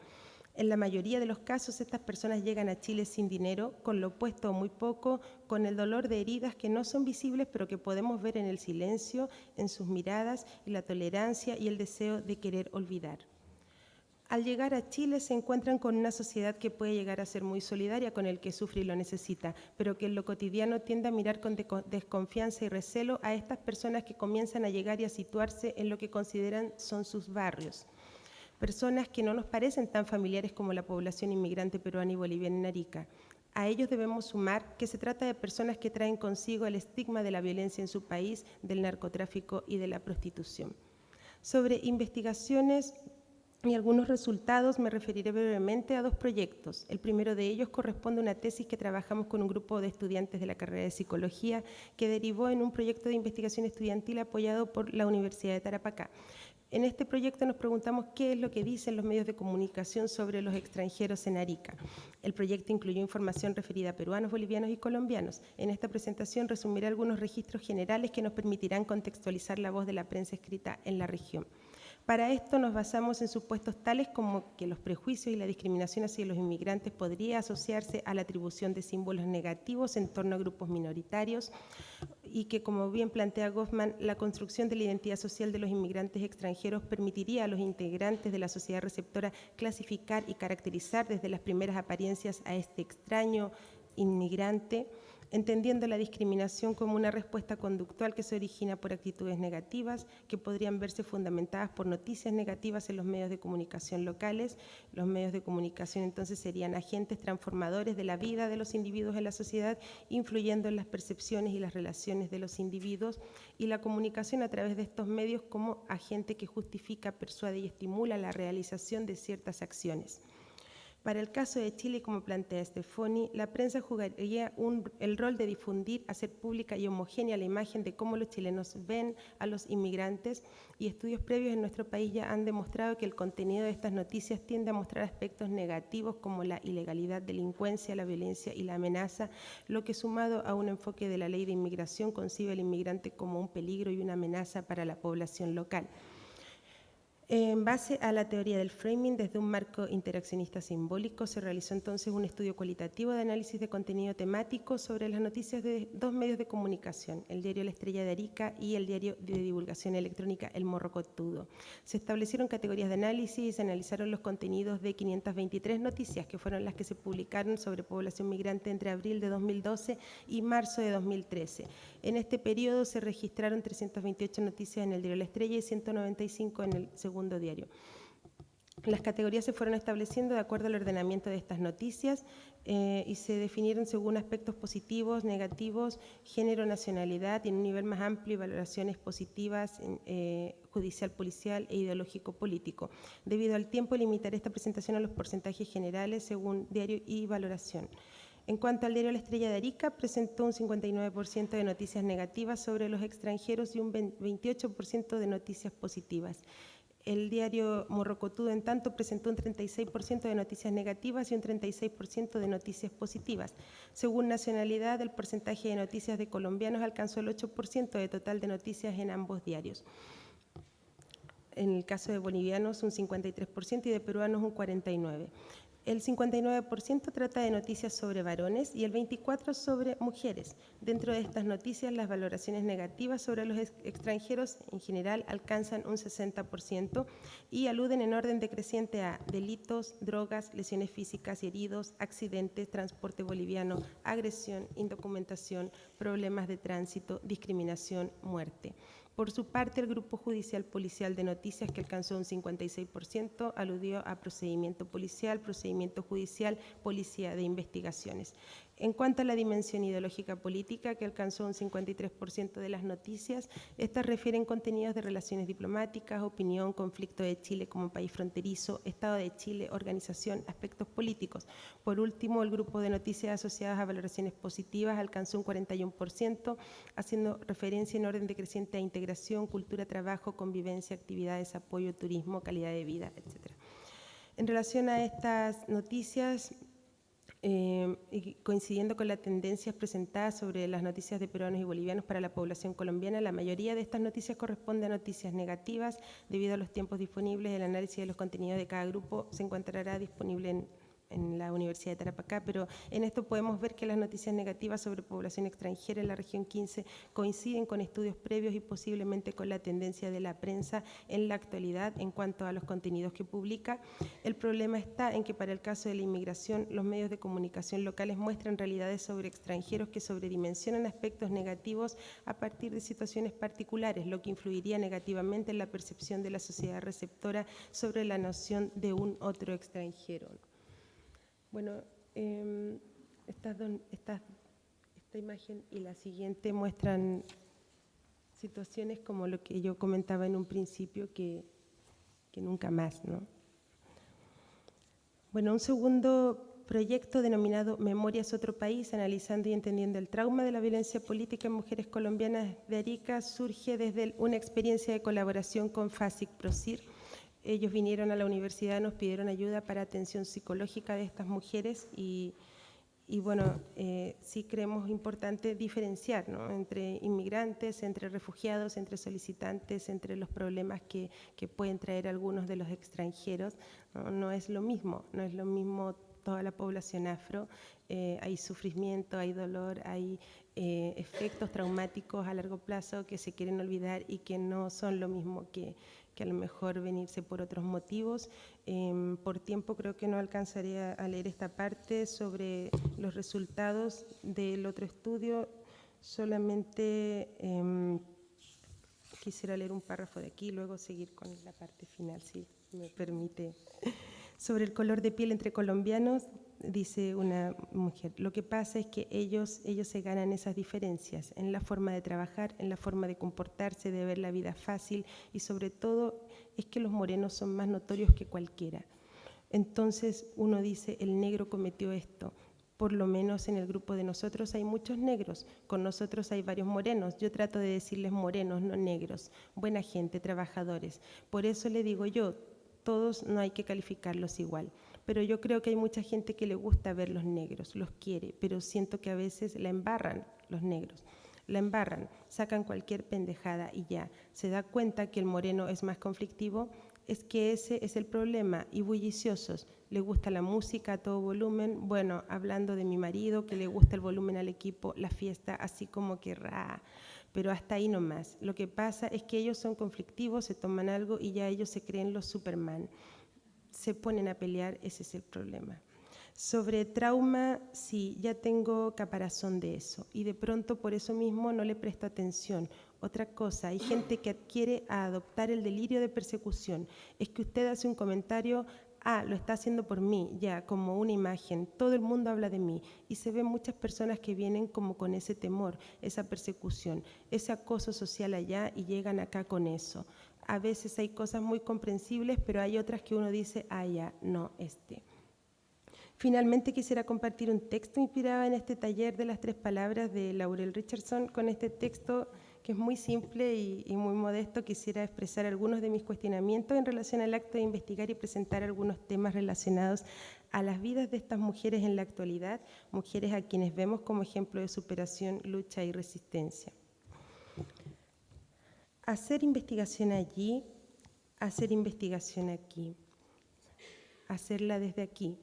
En la mayoría de los casos, estas personas llegan a Chile sin dinero, con lo opuesto o muy poco, con el dolor de heridas que no son visibles, pero que podemos ver en el silencio, en sus miradas y la tolerancia y el deseo de querer olvidar. Al llegar a Chile se encuentran con una sociedad que puede llegar a ser muy solidaria con el que sufre y lo necesita, pero que en lo cotidiano tiende a mirar con desconfianza y recelo a estas personas que comienzan a llegar y a situarse en lo que consideran son sus barrios. Personas que no nos parecen tan familiares como la población inmigrante peruana y boliviana en Arica. A ellos debemos sumar que se trata de personas que traen consigo el estigma de la violencia en su país, del narcotráfico y de la prostitución. Sobre investigaciones y algunos resultados me referiré brevemente a dos proyectos. El primero de ellos corresponde a una tesis que trabajamos con un grupo de estudiantes de la carrera de Psicología que derivó en un proyecto de investigación estudiantil apoyado por la Universidad de Tarapacá. En este proyecto nos preguntamos qué es lo que dicen los medios de comunicación sobre los extranjeros en Arica. El proyecto incluyó información referida a peruanos, bolivianos y colombianos. En esta presentación resumiré algunos registros generales que nos permitirán contextualizar la voz de la prensa escrita en la región. Para esto nos basamos en supuestos tales como que los prejuicios y la discriminación hacia los inmigrantes podría asociarse a la atribución de símbolos negativos en torno a grupos minoritarios y que, como bien plantea Goffman, la construcción de la identidad social de los inmigrantes extranjeros permitiría a los integrantes de la sociedad receptora clasificar y caracterizar desde las primeras apariencias a este extraño inmigrante entendiendo la discriminación como una respuesta conductual que se origina por actitudes negativas que podrían verse fundamentadas por noticias negativas en los medios de comunicación locales. Los medios de comunicación entonces serían agentes transformadores de la vida de los individuos en la sociedad, influyendo en las percepciones y las relaciones de los individuos, y la comunicación a través de estos medios como agente que justifica, persuade y estimula la realización de ciertas acciones. Para el caso de Chile, como plantea Stefoni, la prensa jugaría el rol de difundir, hacer pública y homogénea la imagen de cómo los chilenos ven a los inmigrantes, y estudios previos en nuestro país ya han demostrado que el contenido de estas noticias tiende a mostrar aspectos negativos como la ilegalidad, delincuencia, la violencia y la amenaza, lo que sumado a un enfoque de la ley de inmigración concibe al inmigrante como un peligro y una amenaza para la población local. En base a la teoría del framing, desde un marco interaccionista simbólico, se realizó entonces un estudio cualitativo de análisis de contenido temático sobre las noticias de dos medios de comunicación, el diario La Estrella de Arica y el diario de divulgación electrónica El Morrocotudo. Se establecieron categorías de análisis y se analizaron los contenidos de 523 noticias, que fueron las que se publicaron sobre población migrante entre abril de 2012 y marzo de 2013. En este periodo se registraron 328 noticias en el diario La Estrella y 195 en el segundo diario. Las categorías se fueron estableciendo de acuerdo al ordenamiento de estas noticias y se definieron según aspectos positivos, negativos, género, nacionalidad, y en un nivel más amplio y valoraciones positivas, judicial, policial e ideológico-político. Debido al tiempo, limitaré esta presentación a los porcentajes generales según diario y valoración. En cuanto al diario La Estrella de Arica, presentó un 59% de noticias negativas sobre los extranjeros y un 28% de noticias positivas. El diario Morrocotudo, en tanto, presentó un 36% de noticias negativas y un 36% de noticias positivas. Según nacionalidad, el porcentaje de noticias de colombianos alcanzó el 8% de total de noticias en ambos diarios. En el caso de bolivianos, un 53% y de peruanos, un 49%. El 59% trata de noticias sobre varones y el 24% sobre mujeres. Dentro de estas noticias, las valoraciones negativas sobre los extranjeros en general alcanzan un 60% y aluden en orden decreciente a delitos, drogas, lesiones físicas y heridos, accidentes, transporte boliviano, agresión, indocumentación, problemas de tránsito, discriminación, muerte. Por su parte, el Grupo Judicial Policial de Noticias, que alcanzó un 56%, aludió a procedimiento policial, procedimiento judicial, policía de investigaciones. En cuanto a la dimensión ideológica política, que alcanzó un 53% de las noticias, estas refieren contenidos de relaciones diplomáticas, opinión, conflicto de Chile como país fronterizo, Estado de Chile, organización, aspectos políticos. Por último, el grupo de noticias asociadas a valoraciones positivas alcanzó un 41%, haciendo referencia en orden decreciente a integración, cultura, trabajo, convivencia, actividades, apoyo, turismo, calidad de vida, etc. En relación a estas noticias, y coincidiendo con las tendencias presentadas sobre las noticias de peruanos y bolivianos para la población colombiana, la mayoría de estas noticias corresponde a noticias negativas. Debido a los tiempos disponibles, el análisis de los contenidos de cada grupo se encontrará disponible en la Universidad de Tarapacá, pero en esto podemos ver que las noticias negativas sobre población extranjera en la región 15 coinciden con estudios previos y posiblemente con la tendencia de la prensa en la actualidad en cuanto a los contenidos que publica. El problema está en que para el caso de la inmigración, los medios de comunicación locales muestran realidades sobre extranjeros que sobredimensionan aspectos negativos a partir de situaciones particulares, lo que influiría negativamente en la percepción de la sociedad receptora sobre la noción de un otro extranjero. Bueno, esta imagen y la siguiente muestran situaciones como lo que yo comentaba en un principio, que nunca más, ¿no? Bueno, un segundo proyecto denominado Memorias Otro País, analizando y entendiendo el trauma de la violencia política en mujeres colombianas de Arica, surge desde una experiencia de colaboración con FASIC PROCIR. Ellos vinieron a la universidad, nos pidieron ayuda para atención psicológica de estas mujeres y bueno, sí creemos importante diferenciar, ¿no?, entre inmigrantes, entre refugiados, entre solicitantes, entre los problemas que pueden traer algunos de los extranjeros. No es lo mismo, no es lo mismo toda la población afro. Hay sufrimiento, hay dolor, hay efectos traumáticos a largo plazo que se quieren olvidar y que no son lo mismo que que a lo mejor venirse por otros motivos. Por tiempo creo que no alcanzaré a leer esta parte sobre los resultados del otro estudio, solamente quisiera leer un párrafo de aquí y luego seguir con la parte final, si me permite. Sobre el color de piel entre colombianos, dice una mujer, lo que pasa es que ellos se ganan esas diferencias en la forma de trabajar, en la forma de comportarse, de ver la vida fácil, y sobre todo es que los morenos son más notorios que cualquiera. Entonces uno dice, el negro cometió esto. Por lo menos en el grupo de nosotros hay muchos negros, con nosotros hay varios morenos. Yo trato de decirles morenos, no negros, buena gente, trabajadores. Por eso le digo yo, todos no hay que calificarlos igual, pero yo creo que hay mucha gente que le gusta ver los negros, los quiere, pero siento que a veces la embarran los negros, la embarran, sacan cualquier pendejada y ya. Se da cuenta que el moreno es más conflictivo, es que ese es el problema, y bulliciosos, le gusta la música a todo volumen. Bueno, hablando de mi marido, que le gusta el volumen al equipo, la fiesta, así como que pero hasta ahí nomás. Lo que pasa es que ellos son conflictivos, se toman algo y ya ellos se creen los Superman. Se ponen a pelear, ese es el problema. Sobre trauma, sí, ya tengo caparazón de eso y de pronto por eso mismo no le presto atención. Otra cosa, hay gente que adquiere a adoptar el delirio de persecución. Es que usted hace un comentario, lo está haciendo por mí, ya, como una imagen. Todo el mundo habla de mí y se ven muchas personas que vienen como con ese temor, esa persecución, ese acoso social allá y llegan acá con eso. A veces hay cosas muy comprensibles, pero hay otras que uno dice, ya, no, Finalmente quisiera compartir un texto inspirado en este taller de las 3 palabras de Laurel Richardson. Con este texto, que es muy simple y muy modesto, quisiera expresar algunos de mis cuestionamientos en relación al acto de investigar y presentar algunos temas relacionados a las vidas de estas mujeres en la actualidad, mujeres a quienes vemos como ejemplo de superación, lucha y resistencia. Hacer investigación allí, hacer investigación aquí, hacerla desde aquí.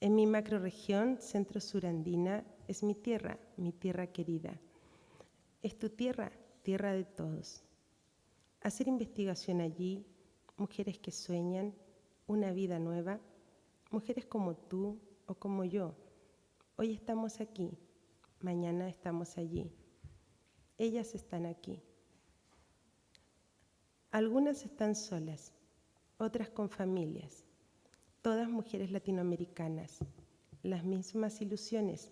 En mi macrorregión centro-surandina es mi tierra querida. Es tu tierra, tierra de todos. Hacer investigación allí, mujeres que sueñan una vida nueva, mujeres como tú o como yo. Hoy estamos aquí, mañana estamos allí. Ellas están aquí. Algunas están solas, otras con familias. Todas mujeres latinoamericanas, las mismas ilusiones,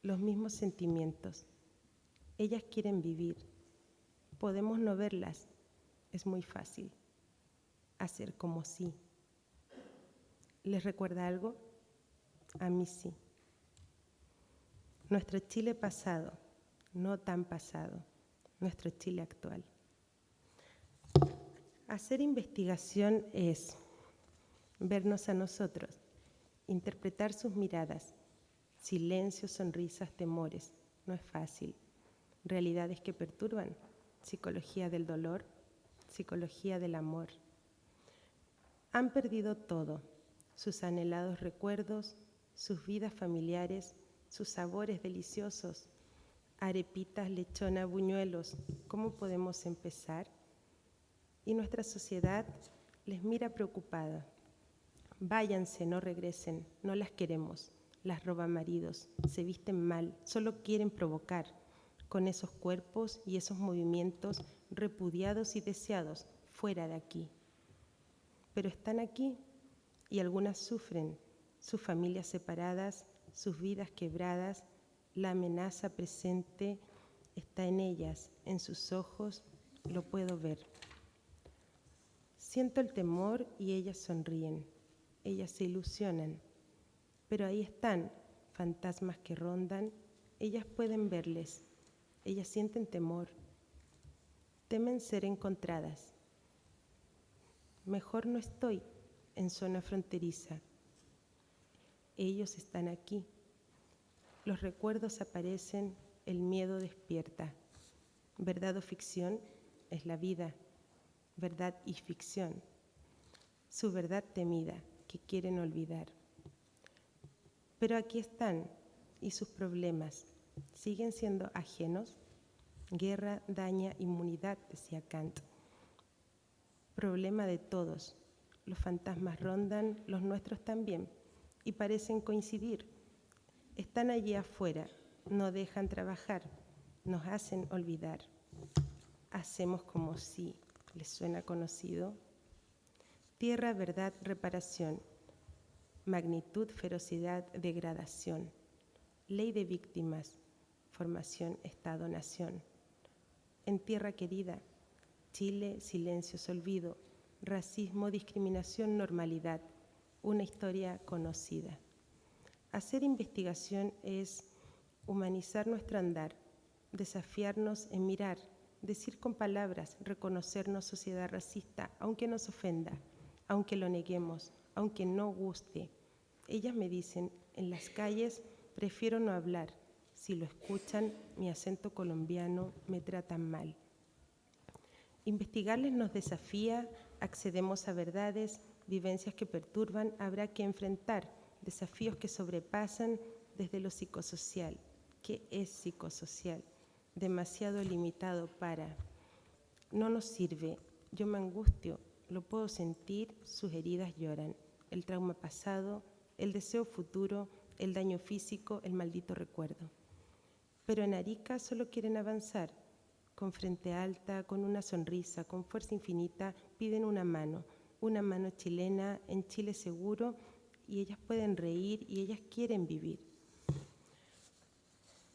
los mismos sentimientos. Ellas quieren vivir. Podemos no verlas, es muy fácil. Hacer como sí. ¿Les recuerda algo? A mí sí. Nuestro Chile pasado, no tan pasado, nuestro Chile actual. Hacer investigación es vernos a nosotros, interpretar sus miradas, silencios, sonrisas, temores. No es fácil. Realidades que perturban, psicología del dolor, psicología del amor. Han perdido todo, sus anhelados recuerdos, sus vidas familiares, sus sabores deliciosos, arepitas, lechona, buñuelos. ¿Cómo podemos empezar? Y nuestra sociedad les mira preocupada. Váyanse, no regresen, no las queremos. Las roban maridos, se visten mal, solo quieren provocar, con esos cuerpos y esos movimientos repudiados y deseados, fuera de aquí. Pero están aquí y algunas sufren, sus familias separadas, sus vidas quebradas, la amenaza presente está en ellas, en sus ojos, lo puedo ver. Siento el temor y ellas sonríen, ellas se ilusionan, pero ahí están, fantasmas que rondan, ellas pueden verles, ellas sienten temor, temen ser encontradas. Mejor no estoy en zona fronteriza. Ellos están aquí. Los recuerdos aparecen, el miedo despierta. Verdad o ficción es la vida, verdad y ficción. Su verdad temida, que quieren olvidar. Pero aquí están, y sus problemas siguen siendo ajenos. Guerra daña inmunidad, decía Kant. Problema de todos. Los fantasmas rondan, los nuestros también, y parecen coincidir. Están allí afuera, no dejan trabajar, nos hacen olvidar. Hacemos como si, ¿les suena conocido? Tierra, verdad, reparación. Magnitud, ferocidad, degradación. Ley de víctimas, formación, Estado, nación. En tierra querida, Chile, silencios, olvido, racismo, discriminación, normalidad, una historia conocida. Hacer investigación es humanizar nuestro andar, desafiarnos en mirar, decir con palabras, reconocernos sociedad racista, aunque nos ofenda, aunque lo neguemos, aunque no guste. Ellas me dicen, en las calles prefiero no hablar, si lo escuchan, mi acento colombiano me tratan mal. Investigarles nos desafía, accedemos a verdades, vivencias que perturban, habrá que enfrentar, desafíos que sobrepasan desde lo psicosocial. ¿Qué es psicosocial? Demasiado limitado para. No nos sirve, yo me angustio, lo puedo sentir, sus heridas lloran. El trauma pasado, el deseo futuro, el daño físico, el maldito recuerdo. Pero en Arica solo quieren avanzar. Con frente alta, con una sonrisa, con fuerza infinita, piden una mano chilena, en Chile seguro, y ellas pueden reír y ellas quieren vivir.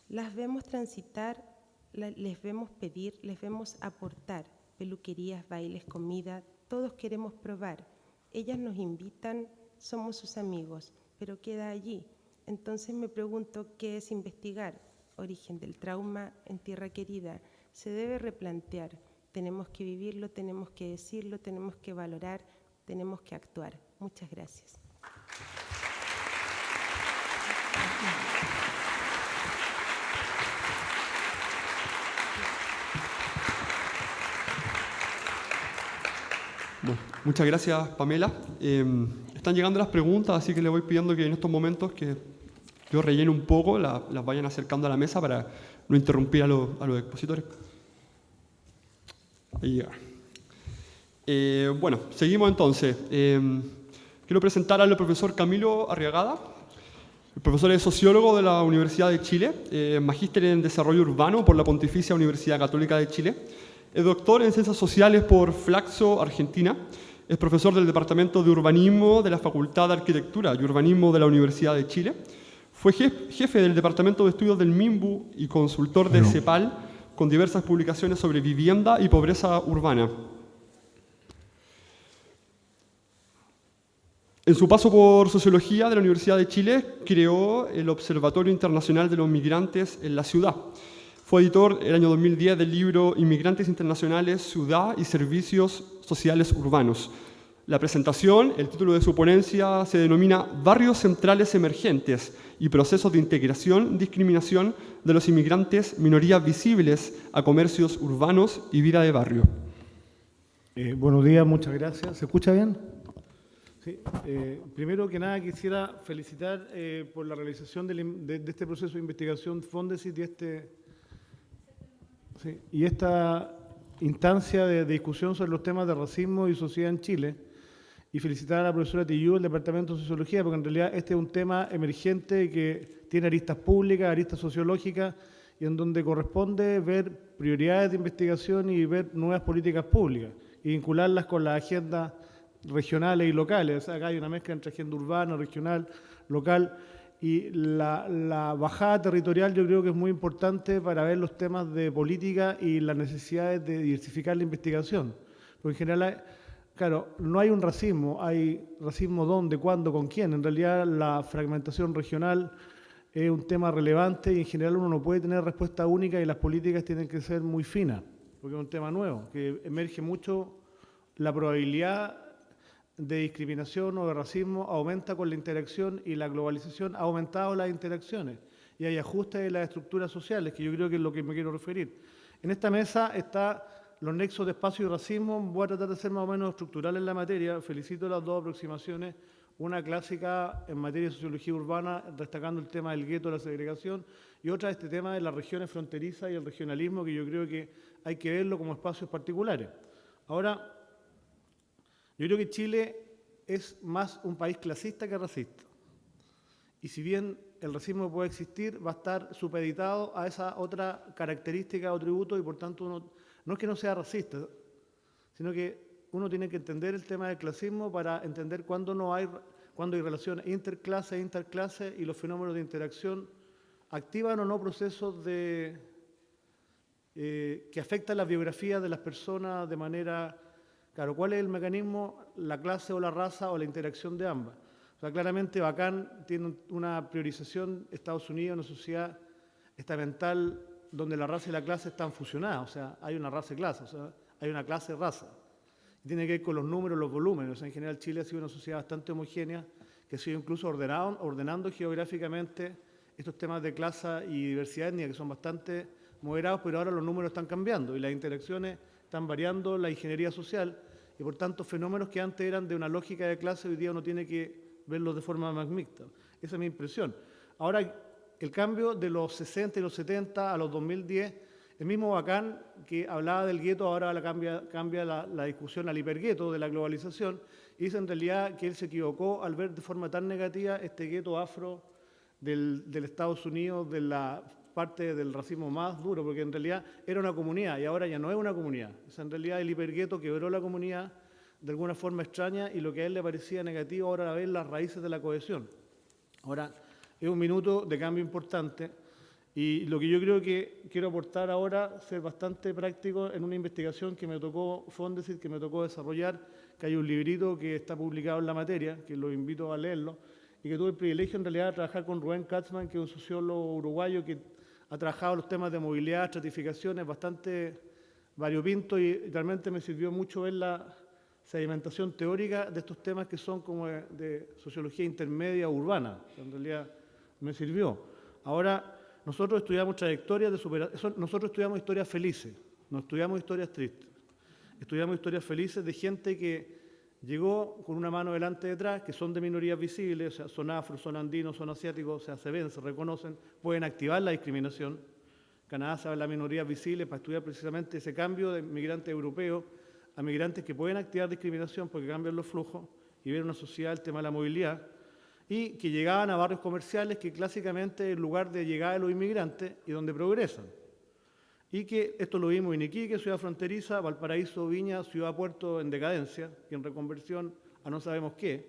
Las vemos transitar, les vemos pedir, les vemos aportar, peluquerías, bailes, comida, todos queremos probar. Ellas nos invitan, somos sus amigos, pero queda allí. Entonces me pregunto, ¿qué es investigar? Origen del trauma en tierra querida. Se debe replantear, tenemos que vivirlo, tenemos que decirlo, tenemos que valorar, tenemos que actuar. Muchas gracias. Bueno, muchas gracias, Pamela. Están llegando las preguntas, así que le voy pidiendo que en estos momentos que yo rellene un poco, las vayan acercando a la mesa para no interrumpir a los expositores. Ahí llega. Bueno, seguimos entonces. Quiero presentar al profesor Camilo Arriagada. El profesor es sociólogo de la Universidad de Chile, magíster en desarrollo urbano por la Pontificia Universidad Católica de Chile. Es doctor en ciencias sociales por Flaxo, Argentina. Es profesor del Departamento de Urbanismo de la Facultad de Arquitectura y Urbanismo de la Universidad de Chile. Fue jefe del Departamento de Estudios del MIMBU y consultor del CEPAL, con diversas publicaciones sobre vivienda y pobreza urbana. En su paso por Sociología de la Universidad de Chile, creó el Observatorio Internacional de los Migrantes en la Ciudad. Fue editor el año 2010 del libro Inmigrantes Internacionales, Ciudad y Servicios Sociales Urbanos. La presentación, el título de su ponencia, se denomina Barrios Centrales Emergentes y Procesos de Integración, Discriminación de los Inmigrantes, Minorías Visibles a Comercios Urbanos y Vida de Barrio. Buenos días, muchas gracias. ¿Se escucha bien? Sí. Primero que nada quisiera felicitar por la realización de este proceso de investigación Fondesit y esta instancia de discusión sobre los temas de racismo y sociedad en Chile, y felicitar a la profesora Tillú del Departamento de Sociología, porque en realidad este es un tema emergente que tiene aristas públicas, aristas sociológicas, y en donde corresponde ver prioridades de investigación y ver nuevas políticas públicas, y vincularlas con las agendas regionales y locales. O sea, acá hay una mezcla entre agenda urbana, regional, local, y la bajada territorial yo creo que es muy importante para ver los temas de política y las necesidades de diversificar la investigación. Porque en general, claro, no hay un racismo, hay racismo dónde, cuándo, con quién. En realidad la fragmentación regional es un tema relevante y en general uno no puede tener respuesta única y las políticas tienen que ser muy finas, porque es un tema nuevo, que emerge mucho la probabilidad de discriminación o de racismo aumenta con la interacción y la globalización ha aumentado las interacciones y hay ajustes en las estructuras sociales, que yo creo que es lo que me quiero referir. En esta mesa está los nexos de espacio y racismo. Voy a tratar de ser más o menos estructural en la materia. Felicito las dos aproximaciones, una clásica en materia de sociología urbana, destacando el tema del gueto, la segregación, y otra este tema de las regiones fronterizas y el regionalismo, que yo creo que hay que verlo como espacios particulares. Ahora, Yo creo que Chile es más un país clasista que racista. Y si bien el racismo puede existir, va a estar supeditado a esa otra característica o tributo y por tanto uno, no es que no sea racista, sino que uno tiene que entender el tema del clasismo para entender cuándo hay relaciones interclase e interclase y los fenómenos de interacción activan o no procesos que afectan la biografía de las personas de manera... Claro, ¿cuál es el mecanismo? La clase o la raza o la interacción de ambas. O sea, claramente Bacán tiene una priorización, Estados Unidos, una sociedad estamental donde la raza y la clase están fusionadas. O sea, hay una raza y clase, o sea, hay una clase-raza. Y tiene que ver con los números, los volúmenes. O sea, en general Chile ha sido una sociedad bastante homogénea que ha sido incluso ordenando geográficamente estos temas de clase y diversidad étnica que son bastante moderados, pero ahora los números están cambiando y las interacciones están variando, la ingeniería social y por tanto fenómenos que antes eran de una lógica de clase hoy día uno tiene que verlos de forma más mixta. Esa es mi impresión. Ahora, el cambio de los 60 y los 70 a los 2010, el mismo Bacán que hablaba del gueto ahora cambia la discusión al hipergueto de la globalización y dice en realidad que él se equivocó al ver de forma tan negativa este gueto afro del Estados Unidos, de la parte del racismo más duro, porque en realidad era una comunidad y ahora ya no es una comunidad. O sea, en realidad el hipergueto quebró la comunidad de alguna forma extraña y lo que a él le parecía negativo ahora la ve las raíces de la cohesión. Ahora, es un minuto de cambio importante y lo que yo creo que quiero aportar ahora, ser bastante práctico en una investigación que me tocó Fondesit, que me tocó desarrollar, que hay un librito que está publicado en la materia, que lo invito a leerlo, y que tuve el privilegio en realidad de trabajar con Rubén Katzman, que es un sociólogo uruguayo que ha trabajado los temas de movilidad, estratificaciones, bastante variopinto y realmente me sirvió mucho ver la sedimentación teórica de estos temas que son como de sociología intermedia urbana. En realidad me sirvió. Ahora, nosotros estudiamos trayectorias de superación, nosotros estudiamos historias felices, no estudiamos historias tristes. Estudiamos historias felices de gente que llegó con una mano delante y detrás, que son de minorías visibles, o sea, son afros, son andinos, son asiáticos, o sea, se ven, se reconocen, pueden activar la discriminación. Canadá sabe las minorías visibles para estudiar precisamente ese cambio de migrantes europeos a migrantes que pueden activar discriminación porque cambian los flujos y ver una sociedad, el tema de la movilidad, y que llegaban a barrios comerciales que clásicamente es el lugar de llegada de los inmigrantes y donde progresan. Y que esto lo vimos en Iquique, ciudad fronteriza, Valparaíso, Viña, ciudad-puerto en decadencia y en reconversión a no sabemos qué,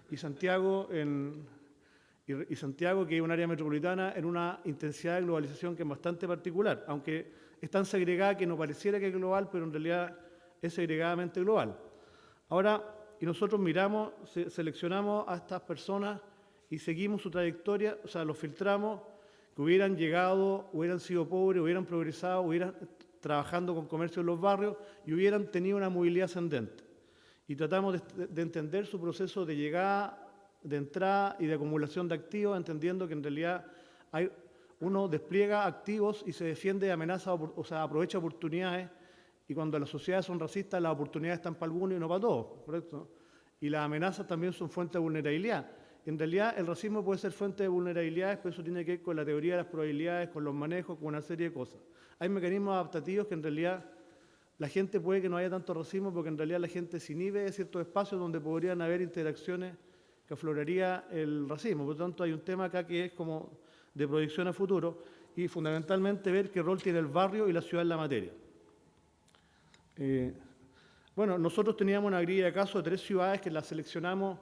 y Santiago, que es un área metropolitana en una intensidad de globalización que es bastante particular, aunque es tan segregada que no pareciera que es global, pero en realidad es segregadamente global. Ahora, y nosotros miramos, seleccionamos a estas personas y seguimos su trayectoria, o sea, los filtramos, que hubieran llegado, hubieran sido pobres, hubieran progresado, hubieran trabajando con comercio en los barrios y hubieran tenido una movilidad ascendente. Y tratamos de entender su proceso de llegada, de entrada y de acumulación de activos, entendiendo que en realidad uno despliega activos y se defiende de amenazas, o sea, aprovecha oportunidades, y cuando las sociedades son racistas, las oportunidades están para algunos y no para todos, ¿correcto? Y las amenazas también son fuente de vulnerabilidad. En realidad, el racismo puede ser fuente de vulnerabilidades, pero eso tiene que ver con la teoría de las probabilidades, con los manejos, con una serie de cosas. Hay mecanismos adaptativos que en realidad la gente puede que no haya tanto racismo, porque en realidad la gente se inhibe de ciertos espacios donde podrían haber interacciones que afloraría el racismo. Por lo tanto, hay un tema acá que es como de proyección a futuro y fundamentalmente ver qué rol tiene el barrio y la ciudad en la materia. Bueno, nosotros teníamos una grilla de casos de 3 ciudades que las seleccionamos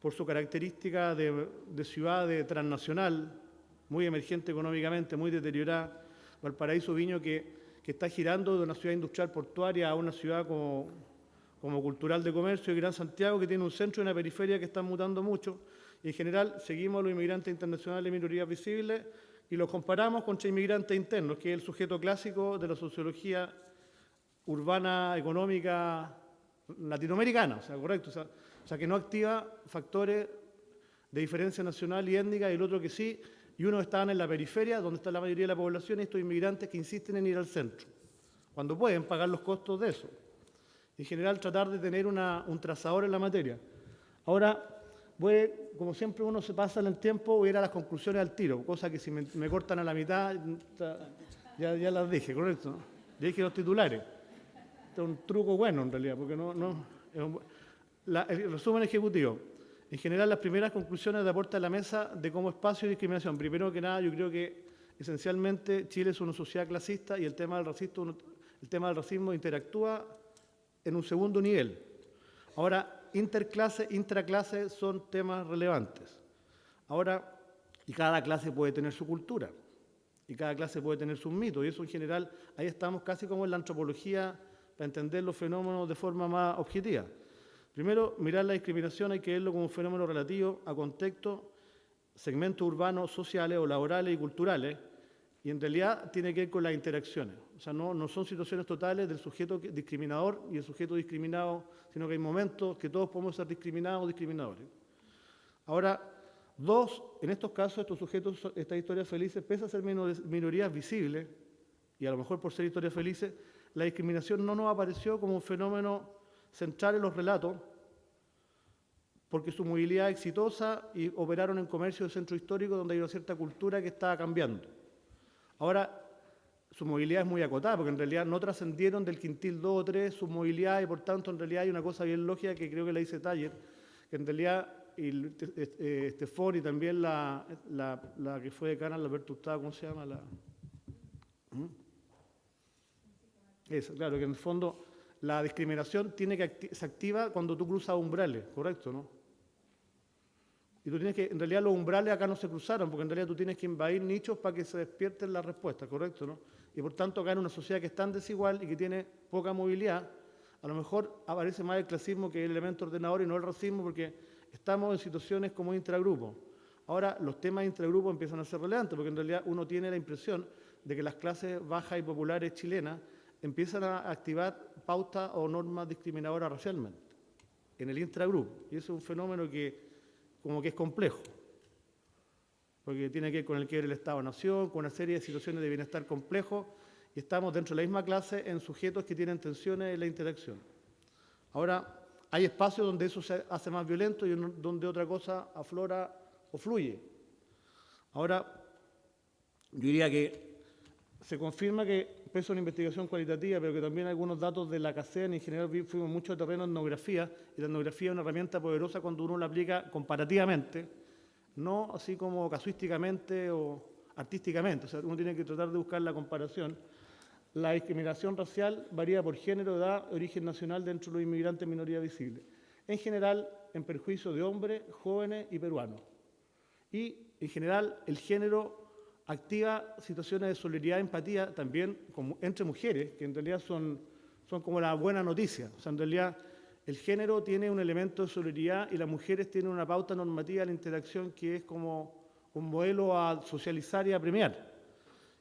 por su característica de ciudad transnacional, muy emergente económicamente, muy deteriorada. Valparaíso, Viña, que está girando de una ciudad industrial portuaria a una ciudad como cultural de comercio, y Gran Santiago, que tiene un centro y una periferia que están mutando mucho. Y en general seguimos a los inmigrantes internacionales y minorías visibles y los comparamos contra inmigrantes internos, que es el sujeto clásico de la sociología urbana, económica, latinoamericana, o sea, correcto, o sea, que no activa factores de diferencia nacional y étnica, y el otro que sí, y unos estaban en la periferia, donde está la mayoría de la población, y estos inmigrantes que insisten en ir al centro, cuando pueden pagar los costos de eso. En general, tratar de tener un trazador en la materia. Ahora, como siempre uno se pasa en el tiempo, voy a ir a las conclusiones al tiro, cosa que si me cortan a la mitad, ya las dije, correcto, ¿no? Ya dije los titulares. Este es un truco bueno en realidad, porque El resumen ejecutivo. En general, las primeras conclusiones de aporte a la mesa de cómo espacio y discriminación. Primero que nada, yo creo que esencialmente Chile es una sociedad clasista y el tema del racismo interactúa en un segundo nivel. Ahora, interclase, intraclase son temas relevantes. Ahora, y cada clase puede tener su cultura, y cada clase puede tener sus mitos, y eso en general, ahí estamos casi como en la antropología para entender los fenómenos de forma más objetiva. Primero, mirar la discriminación hay que verlo como un fenómeno relativo a contextos, segmentos urbanos, sociales o laborales y culturales, y en realidad tiene que ver con las interacciones. O sea, no son situaciones totales del sujeto discriminador y el sujeto discriminado, sino que hay momentos que todos podemos ser discriminados o discriminadores. Ahora, en estos casos, estos sujetos, estas historias felices, pese a ser minorías visibles, y a lo mejor por ser historias felices, la discriminación no nos apareció como un fenómeno central en los relatos, porque su movilidad exitosa y operaron en comercio de centro histórico donde hay una cierta cultura que estaba cambiando. Ahora, su movilidad es muy acotada, porque en realidad no trascendieron del quintil 2 o 3 su movilidad y por tanto en realidad hay una cosa bien lógica que creo que la dice Taller, que en realidad Estefón y también la que fue decana, la Bertustado, ¿cómo se llama? Eso, claro, que en el fondo la discriminación se activa cuando tú cruzas umbrales, ¿correcto, no? Y tú tienes que, en realidad los umbrales acá no se cruzaron, porque en realidad tú tienes que invadir nichos para que se despierten las respuestas, ¿correcto, no? Y por tanto acá en una sociedad que es tan desigual y que tiene poca movilidad, a lo mejor aparece más el clasismo que el elemento ordenador y no el racismo, porque estamos en situaciones como intragrupo. Ahora los temas intragrupo empiezan a ser relevantes, porque en realidad uno tiene la impresión de que las clases bajas y populares chilenas empiezan a activar pautas o normas discriminadoras racialmente en el intragrupo. Y eso es un fenómeno que como que es complejo, porque tiene que ver con el que era el Estado-Nación, con una serie de situaciones de bienestar complejos, y estamos dentro de la misma clase en sujetos que tienen tensiones en la interacción. Ahora, hay espacios donde eso se hace más violento y donde otra cosa aflora o fluye. Ahora, yo diría que se confirma que pese a una investigación cualitativa, pero que también algunos datos de la CACEN, en general fuimos mucho terreno en etnografía, y la etnografía es una herramienta poderosa cuando uno la aplica comparativamente, no así como casuísticamente o artísticamente, o sea, uno tiene que tratar de buscar la comparación. La discriminación racial varía por género, edad, origen nacional dentro de los inmigrantes en minoría visible. En general, en perjuicio de hombres, jóvenes y peruanos. Y, en general, el género activa situaciones de solidaridad y empatía también entre mujeres, que en realidad son como la buena noticia. O sea, en realidad el género tiene un elemento de solidaridad y las mujeres tienen una pauta normativa de la interacción que es como un modelo a socializar y a premiar.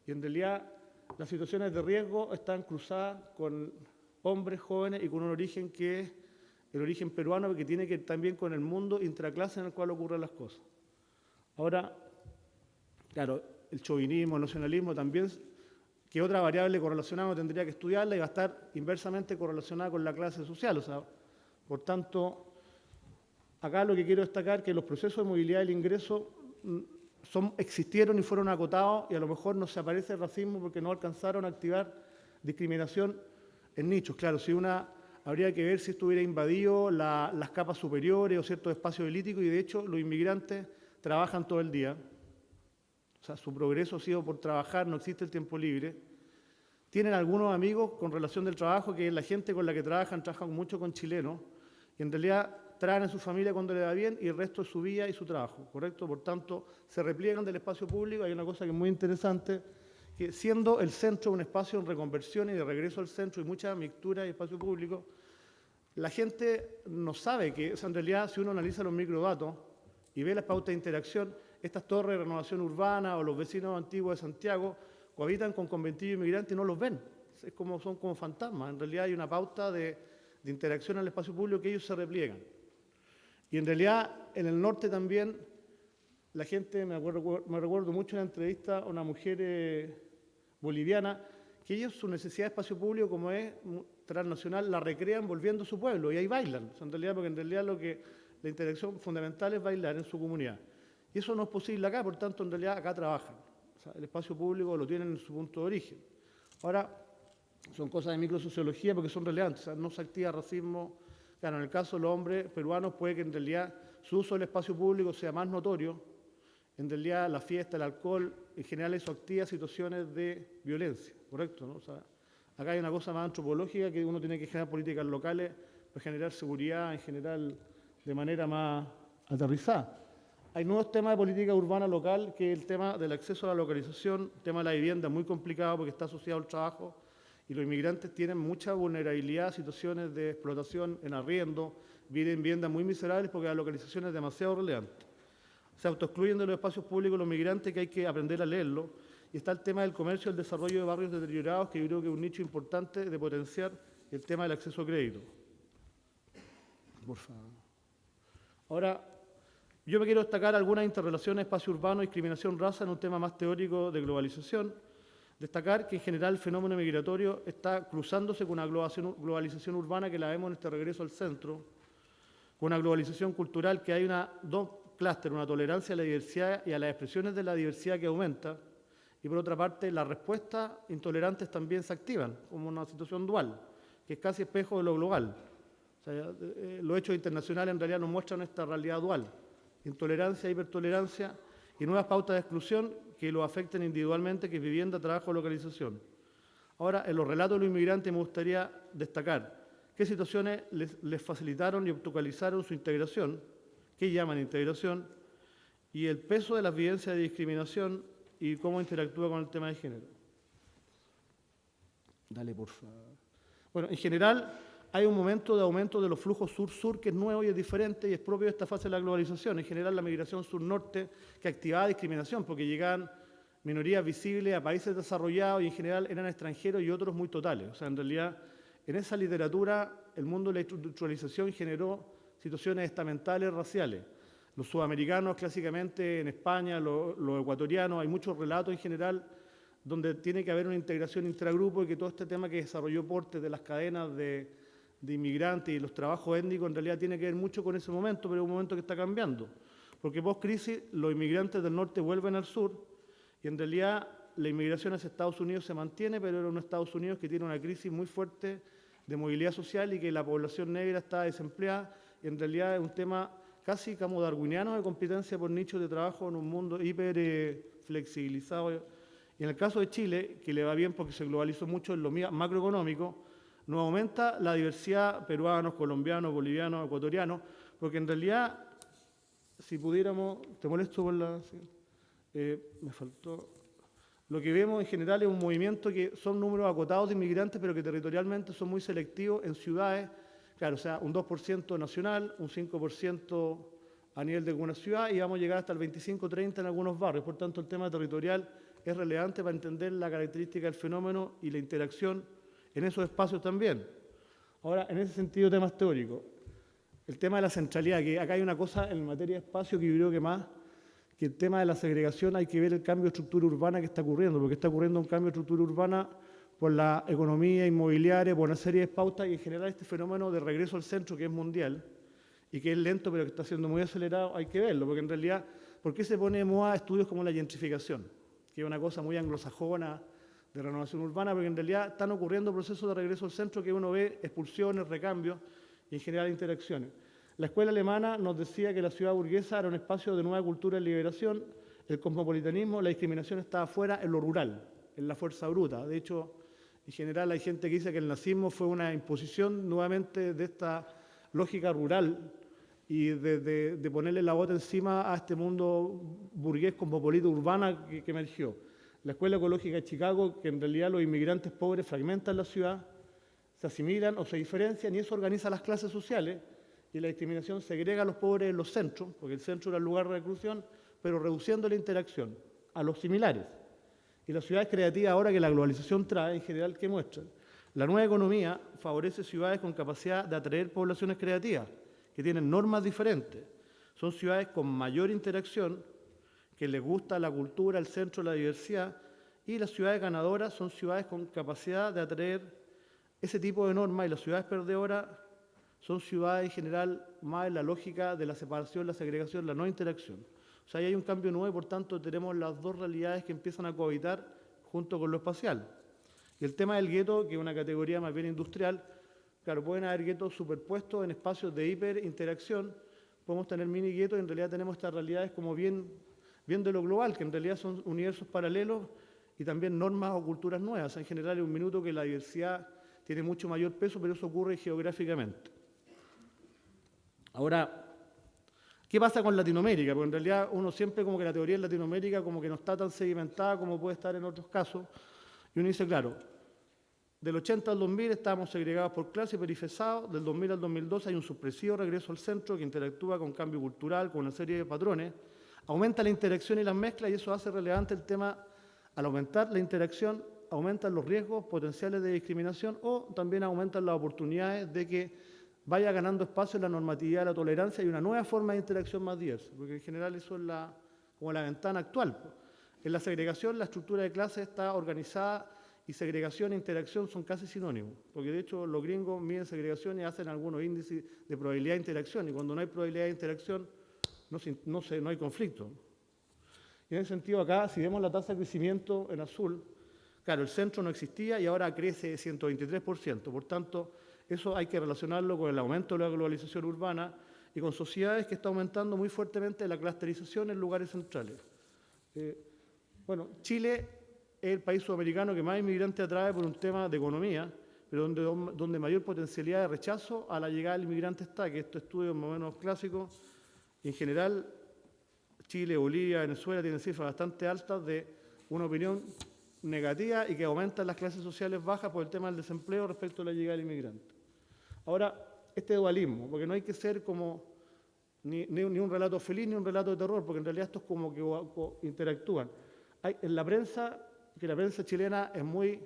Y en realidad las situaciones de riesgo están cruzadas con hombres jóvenes y con un origen que es el origen peruano, que tiene que ver también con el mundo intraclase en el cual ocurren las cosas. Ahora, claro, el chauvinismo, el nacionalismo también, que otra variable correlacionada tendría que estudiarla y va a estar inversamente correlacionada con la clase social. O sea, por tanto, acá lo que quiero destacar es que los procesos de movilidad del ingreso existieron y fueron acotados y a lo mejor no se aparece el racismo porque no alcanzaron a activar discriminación en nichos. Claro, habría que ver si esto hubiera invadido las capas superiores o ciertos espacios elíticos y de hecho los inmigrantes trabajan todo el día. O sea, su progreso ha sido por trabajar, no existe el tiempo libre. Tienen algunos amigos con relación del trabajo, que la gente con la que trabajan mucho con chilenos, y en realidad traen a su familia cuando le va bien y el resto es su vida y su trabajo, ¿correcto? Por tanto, se repliegan del espacio público. Hay una cosa que es muy interesante, que siendo el centro un espacio en reconversión y de regreso al centro y mucha mixtura y espacio público, la gente no sabe que, o sea, en realidad, si uno analiza los microdatos y ve las pautas de interacción, estas torres de renovación urbana o los vecinos antiguos de Santiago cohabitan con conventillos inmigrantes y no los ven. Son como fantasmas. En realidad hay una pauta de interacción en el espacio público que ellos se repliegan. Y en realidad en el norte también la gente, me recuerdo mucho en la entrevista a una mujer boliviana, que ellos su necesidad de espacio público, como es transnacional, la recrean volviendo a su pueblo y ahí bailan. O sea, en realidad, porque en realidad la interacción fundamental es bailar en su comunidad. Y eso no es posible acá, por tanto, en realidad acá trabajan. O sea, el espacio público lo tienen en su punto de origen. Ahora, son cosas de microsociología porque son relevantes. O sea, no se activa racismo Claro, en el caso de los hombres peruanos puede que en realidad su uso del espacio público sea más notorio, en realidad la fiesta, el alcohol, en general eso activa situaciones de violencia, ¿correcto? ¿No? O sea, acá hay una cosa más antropológica que uno tiene que generar políticas locales para generar seguridad en general de manera más aterrizada. Hay nuevos temas de política urbana local, que es el tema del acceso a la localización, el tema de la vivienda, muy complicado porque está asociado al trabajo y los inmigrantes tienen mucha vulnerabilidad a situaciones de explotación en arriendo, viven en viviendas muy miserables porque la localización es demasiado relevante. Se autoexcluyen de los espacios públicos los migrantes, que hay que aprender a leerlo. Y está el tema del comercio y el desarrollo de barrios deteriorados, que yo creo que es un nicho importante de potenciar el tema del acceso a crédito. Por favor. Ahora, yo me quiero destacar algunas interrelaciones espacio urbano, discriminación, raza en un tema más teórico de globalización. Destacar que en general el fenómeno migratorio está cruzándose con una globalización urbana que la vemos en este regreso al centro, con una globalización cultural que hay dos clústeres, una tolerancia a la diversidad y a las expresiones de la diversidad que aumenta, y por otra parte las respuestas intolerantes también se activan, como una situación dual, que es casi espejo de lo global. O sea, los hechos internacionales en realidad nos muestran esta realidad dual, intolerancia, hipertolerancia y nuevas pautas de exclusión que lo afecten individualmente, que es vivienda, trabajo, localización. Ahora, en los relatos de los inmigrantes me gustaría destacar qué situaciones les facilitaron y obstaculizaron su integración, qué llaman integración, y el peso de las vivencias de discriminación y cómo interactúa con el tema de género. Dale, por favor. Bueno, en general hay un momento de aumento de los flujos sur-sur que es nuevo y es diferente y es propio de esta fase de la globalización. En general la migración sur-norte que activaba discriminación porque llegaban minorías visibles a países desarrollados y en general eran extranjeros y otros muy totales. O sea, en realidad en esa literatura el mundo de la industrialización generó situaciones estamentales raciales. Los sudamericanos clásicamente en España, los ecuatorianos, hay muchos relatos en general donde tiene que haber una integración intragrupo y que todo este tema que desarrolló Portes de las cadenas de inmigrantes y los trabajos étnicos en realidad tiene que ver mucho con ese momento, pero es un momento que está cambiando. Porque post-crisis los inmigrantes del norte vuelven al sur y en realidad la inmigración hacia Estados Unidos se mantiene, pero era un Estados Unidos que tiene una crisis muy fuerte de movilidad social y que la población negra está desempleada y en realidad es un tema casi como darwiniano de competencia por nichos de trabajo en un mundo hiper flexibilizado. Y en el caso de Chile, que le va bien porque se globalizó mucho en lo macroeconómico, nos aumenta la diversidad peruanos, colombianos, bolivianos, ecuatorianos, porque en realidad, si pudiéramos, te molesto por la... Sí, me faltó... Lo que vemos en general es un movimiento que son números acotados de inmigrantes, pero que territorialmente son muy selectivos en ciudades, claro, o sea, un 2% nacional, un 5% a nivel de alguna ciudad y vamos a llegar hasta el 25-30% en algunos barrios. Por tanto, el tema territorial es relevante para entender la característica del fenómeno y la interacción en esos espacios también. Ahora, en ese sentido, temas teóricos. El tema de la centralidad, que acá hay una cosa en materia de espacio que yo creo que más que el tema de la segregación hay que ver el cambio de estructura urbana que está ocurriendo, porque está ocurriendo un cambio de estructura urbana por la economía inmobiliaria, por una serie de pautas y en general este fenómeno de regreso al centro que es mundial y que es lento pero que está siendo muy acelerado, hay que verlo, porque en realidad, ¿por qué se pone de moda estudios como la gentrificación? Que es una cosa muy anglosajona de renovación urbana, porque en realidad están ocurriendo procesos de regreso al centro que uno ve expulsiones, recambios y en general interacciones. La escuela alemana nos decía que la ciudad burguesa era un espacio de nueva cultura y liberación, el cosmopolitanismo, la discriminación estaba fuera en lo rural, en la fuerza bruta. De hecho, en general hay gente que dice que el nazismo fue una imposición nuevamente de esta lógica rural y de ponerle la bota encima a este mundo burgués cosmopolita urbana que emergió. La Escuela Ecológica de Chicago, que en realidad los inmigrantes pobres fragmentan la ciudad, se asimilan o se diferencian y eso organiza las clases sociales y la discriminación segrega a los pobres en los centros, porque el centro era el lugar de reclusión, pero reduciendo la interacción a los similares. Y las ciudades creativas, ahora que la globalización trae, en general, ¿qué muestran? La nueva economía favorece ciudades con capacidad de atraer poblaciones creativas, que tienen normas diferentes. Son ciudades con mayor interacción, que les gusta la cultura, el centro, la diversidad, y las ciudades ganadoras son ciudades con capacidad de atraer ese tipo de normas, y las ciudades perdedoras son ciudades en general más en la lógica de la separación, la segregación, la no interacción. O sea, ahí hay un cambio nuevo y por tanto tenemos las dos realidades que empiezan a cohabitar junto con lo espacial. Y el tema del gueto, que es una categoría más bien industrial, claro, pueden haber guetos superpuestos en espacios de hiperinteracción, podemos tener mini guetos y en realidad tenemos estas realidades como bien de lo global, que en realidad son universos paralelos y también normas o culturas nuevas. En general es un minuto que la diversidad tiene mucho mayor peso, pero eso ocurre geográficamente. Ahora, ¿qué pasa con Latinoamérica? Porque en realidad uno siempre como que la teoría en Latinoamérica como que no está tan sedimentada como puede estar en otros casos. Y uno dice, claro, del 80 al 2000 estábamos segregados por clase y periferizados, del 2000 al 2012 hay un supresivo regreso al centro que interactúa con cambio cultural, con una serie de patrones, aumenta la interacción y las mezclas y eso hace relevante el tema, al aumentar la interacción, aumentan los riesgos potenciales de discriminación o también aumentan las oportunidades de que vaya ganando espacio en la normatividad de la tolerancia y una nueva forma de interacción más diversa, porque en general eso es como la ventana actual. En la segregación, la estructura de clase está organizada y segregación e interacción son casi sinónimos, porque de hecho los gringos miden segregación y hacen algunos índices de probabilidad de interacción, y cuando no hay probabilidad de interacción no hay conflicto. Y en ese sentido acá, si vemos la tasa de crecimiento en azul, claro, el centro no existía y ahora crece 123%, por tanto, eso hay que relacionarlo con el aumento de la globalización urbana y con sociedades que están aumentando muy fuertemente la clusterización en lugares centrales. Bueno, Chile es el país sudamericano que más inmigrantes atrae por un tema de economía, pero donde mayor potencialidad de rechazo a la llegada del inmigrante está, que estos estudios más o menos clásicos, en general, Chile, Bolivia, Venezuela tienen cifras bastante altas de una opinión negativa y que aumentan las clases sociales bajas por el tema del desempleo respecto a la llegada del inmigrante. Ahora, este dualismo, porque no hay que ser como ni un relato feliz ni un relato de terror, porque en realidad estos como que interactúan. En la prensa, que la prensa chilena es muy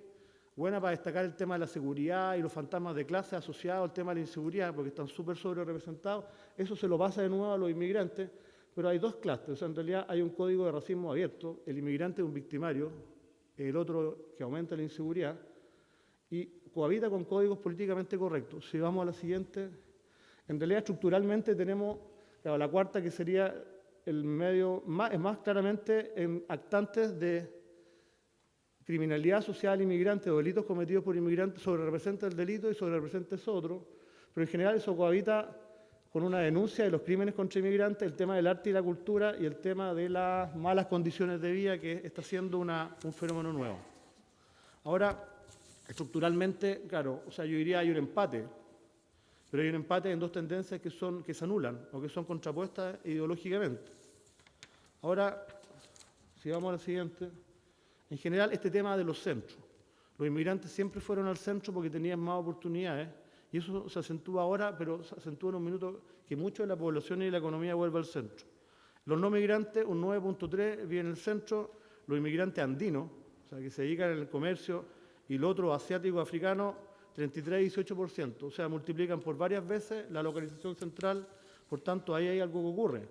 buena para destacar el tema de la seguridad y los fantasmas de clase asociados al tema de la inseguridad, porque están súper sobre representados, eso se lo pasa de nuevo a los inmigrantes, pero hay dos clases, o sea, en realidad hay un código de racismo abierto, el inmigrante es un victimario, el otro que aumenta la inseguridad, y cohabita con códigos políticamente correctos. Si vamos a la siguiente, en realidad estructuralmente tenemos, claro, la cuarta que sería el medio, es más claramente en actantes de criminalidad social inmigrante o delitos cometidos por inmigrantes, sobre representa el delito y sobre representa es otro, pero en general eso cohabita con una denuncia de los crímenes contra inmigrantes, el tema del arte y la cultura y el tema de las malas condiciones de vida que está siendo un fenómeno nuevo. Ahora, estructuralmente, claro, o sea, yo diría hay un empate, pero hay un empate en dos tendencias que se anulan o que son contrapuestas ideológicamente. Ahora, si vamos a la siguiente, en general este tema de los centros. Los inmigrantes siempre fueron al centro porque tenían más oportunidades y eso se acentúa ahora, pero se acentúa en un minuto que mucho de la población y la economía vuelve al centro. Los no migrantes, un 9.3 viven en el centro, los inmigrantes andinos, o sea, que se dedican al comercio, y el otro asiático africano, 33 y 18%, o sea, multiplican por varias veces la localización central, por tanto, ahí hay algo que ocurre.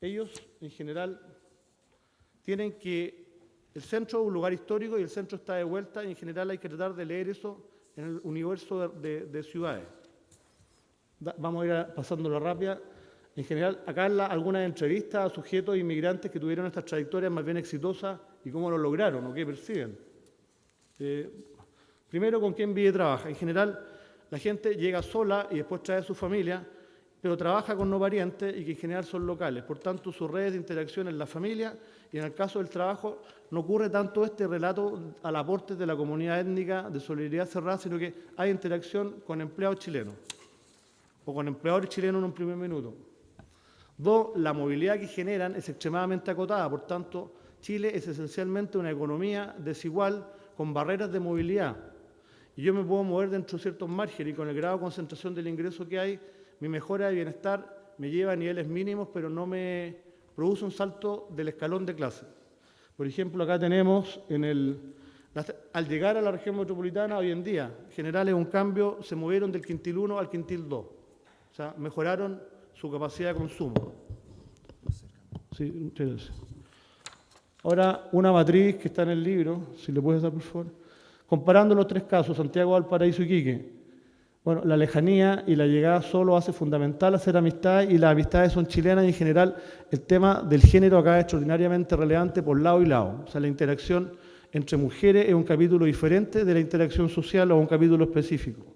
Ellos, en general, tienen que... El centro es un lugar histórico y el centro está de vuelta y en general hay que tratar de leer eso en el universo de ciudades. Vamos a ir pasándolo rápida. En general, acá algunas entrevistas a sujetos inmigrantes que tuvieron estas trayectorias más bien exitosas y cómo lo lograron o qué perciben. Primero, con quién vive y trabaja. En general, la gente llega sola y después trae a su familia, pero trabaja con no parientes y que en general son locales. Por tanto, sus redes de interacción en la familia y en el caso del trabajo no ocurre tanto este relato al aporte de la comunidad étnica de solidaridad cerrada, sino que hay interacción con empleados chilenos o con empleadores chilenos en un primer minuto. Dos, la movilidad que generan es extremadamente acotada. Por tanto, Chile es esencialmente una economía desigual con barreras de movilidad. Y yo me puedo mover dentro de ciertos márgenes y con el grado de concentración del ingreso que hay, mi mejora de bienestar me lleva a niveles mínimos, pero no me produce un salto del escalón de clase. Por ejemplo, acá tenemos, al llegar a la región metropolitana hoy en día, en general es un cambio, se movieron del quintil 1 al quintil 2. O sea, mejoraron su capacidad de consumo. Sí, muchas gracias. Ahora, una matriz que está en el libro, si le puedes dar por favor, comparando los tres casos, Santiago, Valparaíso y Iquique. Bueno, la lejanía y la llegada solo hace fundamental hacer amistad y las amistades son chilenas y en general el tema del género acá es extraordinariamente relevante por lado y lado. O sea, la interacción entre mujeres es un capítulo diferente de la interacción social o un capítulo específico.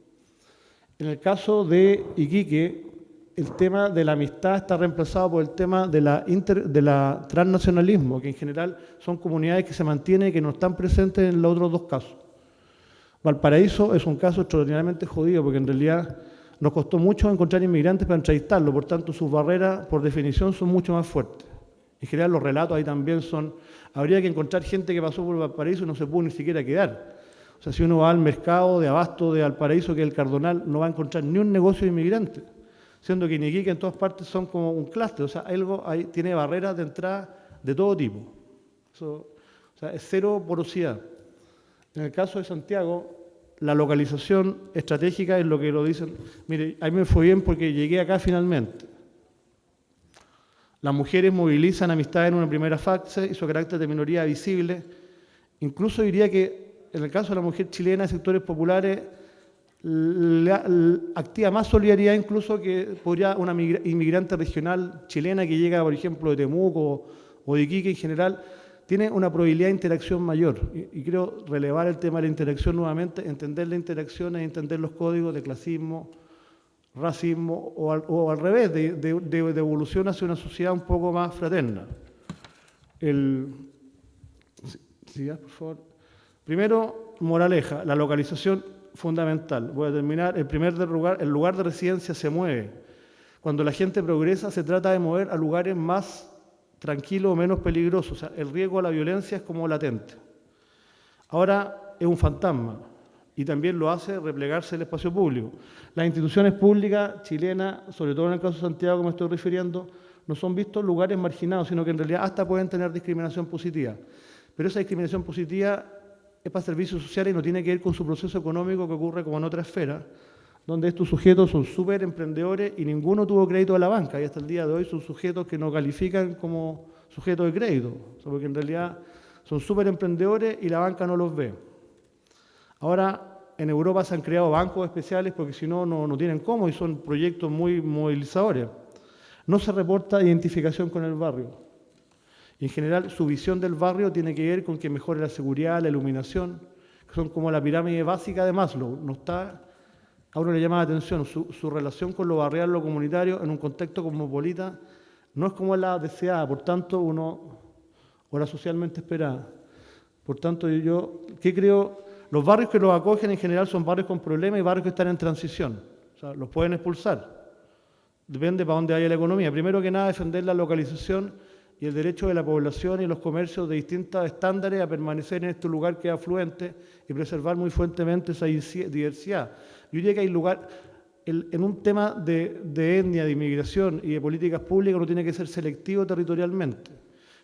En el caso de Iquique, el tema de la amistad está reemplazado por el tema de la transnacionalismo, que en general son comunidades que se mantienen y que no están presentes en los otros dos casos. Valparaíso es un caso extraordinariamente jodido, porque en realidad nos costó mucho encontrar inmigrantes para entrevistarlo, por tanto sus barreras, por definición, son mucho más fuertes. En general los relatos ahí también son... Habría que encontrar gente que pasó por Valparaíso y no se pudo ni siquiera quedar. O sea, si uno va al mercado de abasto de Valparaíso, que es el Cardonal, no va a encontrar ni un negocio de inmigrantes, siendo que en Iquique en todas partes son como un clúster, o sea, algo ahí tiene barreras de entrada de todo tipo. Eso, o sea, es cero porosidad. En el caso de Santiago, la localización estratégica es lo que lo dicen. Mire, a mí me fue bien porque llegué acá finalmente. Las mujeres movilizan amistad en una primera fase y su carácter de minoría visible. Incluso diría que en el caso de la mujer chilena de sectores populares, activa más solidaridad incluso que podría una inmigrante regional chilena que llega, por ejemplo, de Temuco o de Iquique en general, tiene una probabilidad de interacción mayor. Y creo relevar el tema de la interacción nuevamente, entender la interacción es entender los códigos de clasismo, racismo o al revés, de evolución hacia una sociedad un poco más fraterna. Sí, por favor. Primero, moraleja, la localización fundamental. Voy a terminar. El lugar de residencia se mueve. Cuando la gente progresa, se trata de mover a lugares más tranquilos o menos peligrosos. O sea, el riesgo a la violencia es como latente. Ahora es un fantasma y también lo hace replegarse el espacio público. Las instituciones públicas chilenas, sobre todo en el caso de Santiago que me estoy refiriendo, no son vistos lugares marginados, sino que en realidad hasta pueden tener discriminación positiva. Pero esa discriminación positiva es para servicios sociales y no tiene que ver con su proceso económico que ocurre como en otra esfera, donde estos sujetos son súper emprendedores y ninguno tuvo crédito de la banca, y hasta el día de hoy son sujetos que no califican como sujetos de crédito, o sea, porque en realidad son súper emprendedores y la banca no los ve. Ahora, en Europa se han creado bancos especiales porque si no, no tienen cómo y son proyectos muy movilizadores. No se reporta identificación con el barrio. Y en general, su visión del barrio tiene que ver con que mejore la seguridad, la iluminación, que son como la pirámide básica de Maslow. No está, a uno le llama la atención, su relación con lo barrial, lo comunitario, en un contexto cosmopolita, no es como la deseada, por tanto, o la socialmente esperada. Por tanto, ¿qué creo? Los barrios que los acogen en general son barrios con problemas y barrios que están en transición. O sea, los pueden expulsar. Depende para dónde vaya la economía. Primero que nada, defender la localización y el derecho de la población y los comercios de distintos estándares a permanecer en este lugar que es afluente y preservar muy fuertemente esa diversidad. Yo diría que hay lugar, en un tema de etnia, de inmigración y de políticas públicas, uno tiene que ser selectivo territorialmente.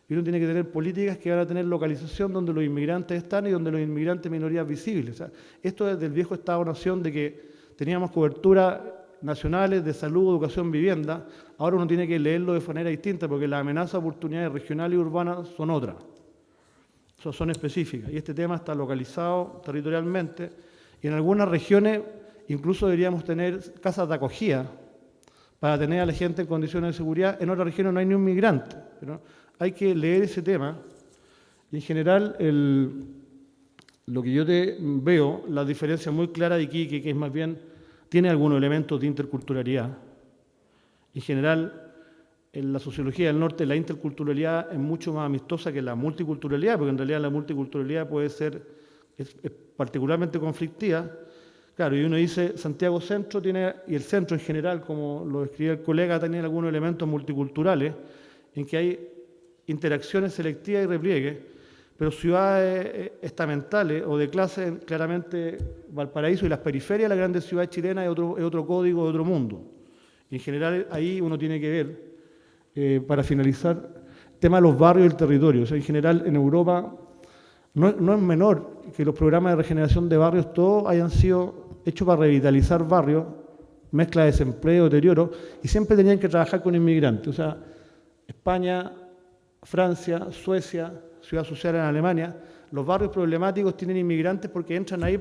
Y uno tiene que tener políticas que van a tener localización donde los inmigrantes están y donde los inmigrantes minorías visibles. O sea, esto es del viejo Estado-Nación de que teníamos cobertura nacionales de salud, educación, vivienda. Ahora uno tiene que leerlo de manera distinta porque las amenazas, oportunidades regionales y urbanas son otras. Son específicas. Y este tema está localizado territorialmente. Y en algunas regiones incluso deberíamos tener casas de acogida para tener a la gente en condiciones de seguridad. En otras regiones no hay ni un migrante. Pero hay que leer ese tema. Y en general, lo que yo veo, la diferencia muy clara de Iquique, que es más bien, tiene algunos elementos de interculturalidad. En general, en la sociología del norte, la interculturalidad es mucho más amistosa que la multiculturalidad, porque en realidad la multiculturalidad puede ser es particularmente conflictiva. Claro, y uno dice, Santiago Centro tiene, y el centro en general, como lo escribía el colega, tiene algunos elementos multiculturales, en que hay interacciones selectivas y repliegues, pero ciudades estamentales o de clase, claramente Valparaíso y las periferias de las grandes ciudades chilenas es otro código de otro mundo. Y en general ahí uno tiene que ver, para finalizar, el tema de los barrios y el territorio. O sea, en general en Europa no es menor que los programas de regeneración de barrios todos hayan sido hechos para revitalizar barrios, mezcla de desempleo, deterioro, y siempre tenían que trabajar con inmigrantes. O sea, España, Francia, Suecia, Ciudad Social en Alemania, los barrios problemáticos tienen inmigrantes porque entran ahí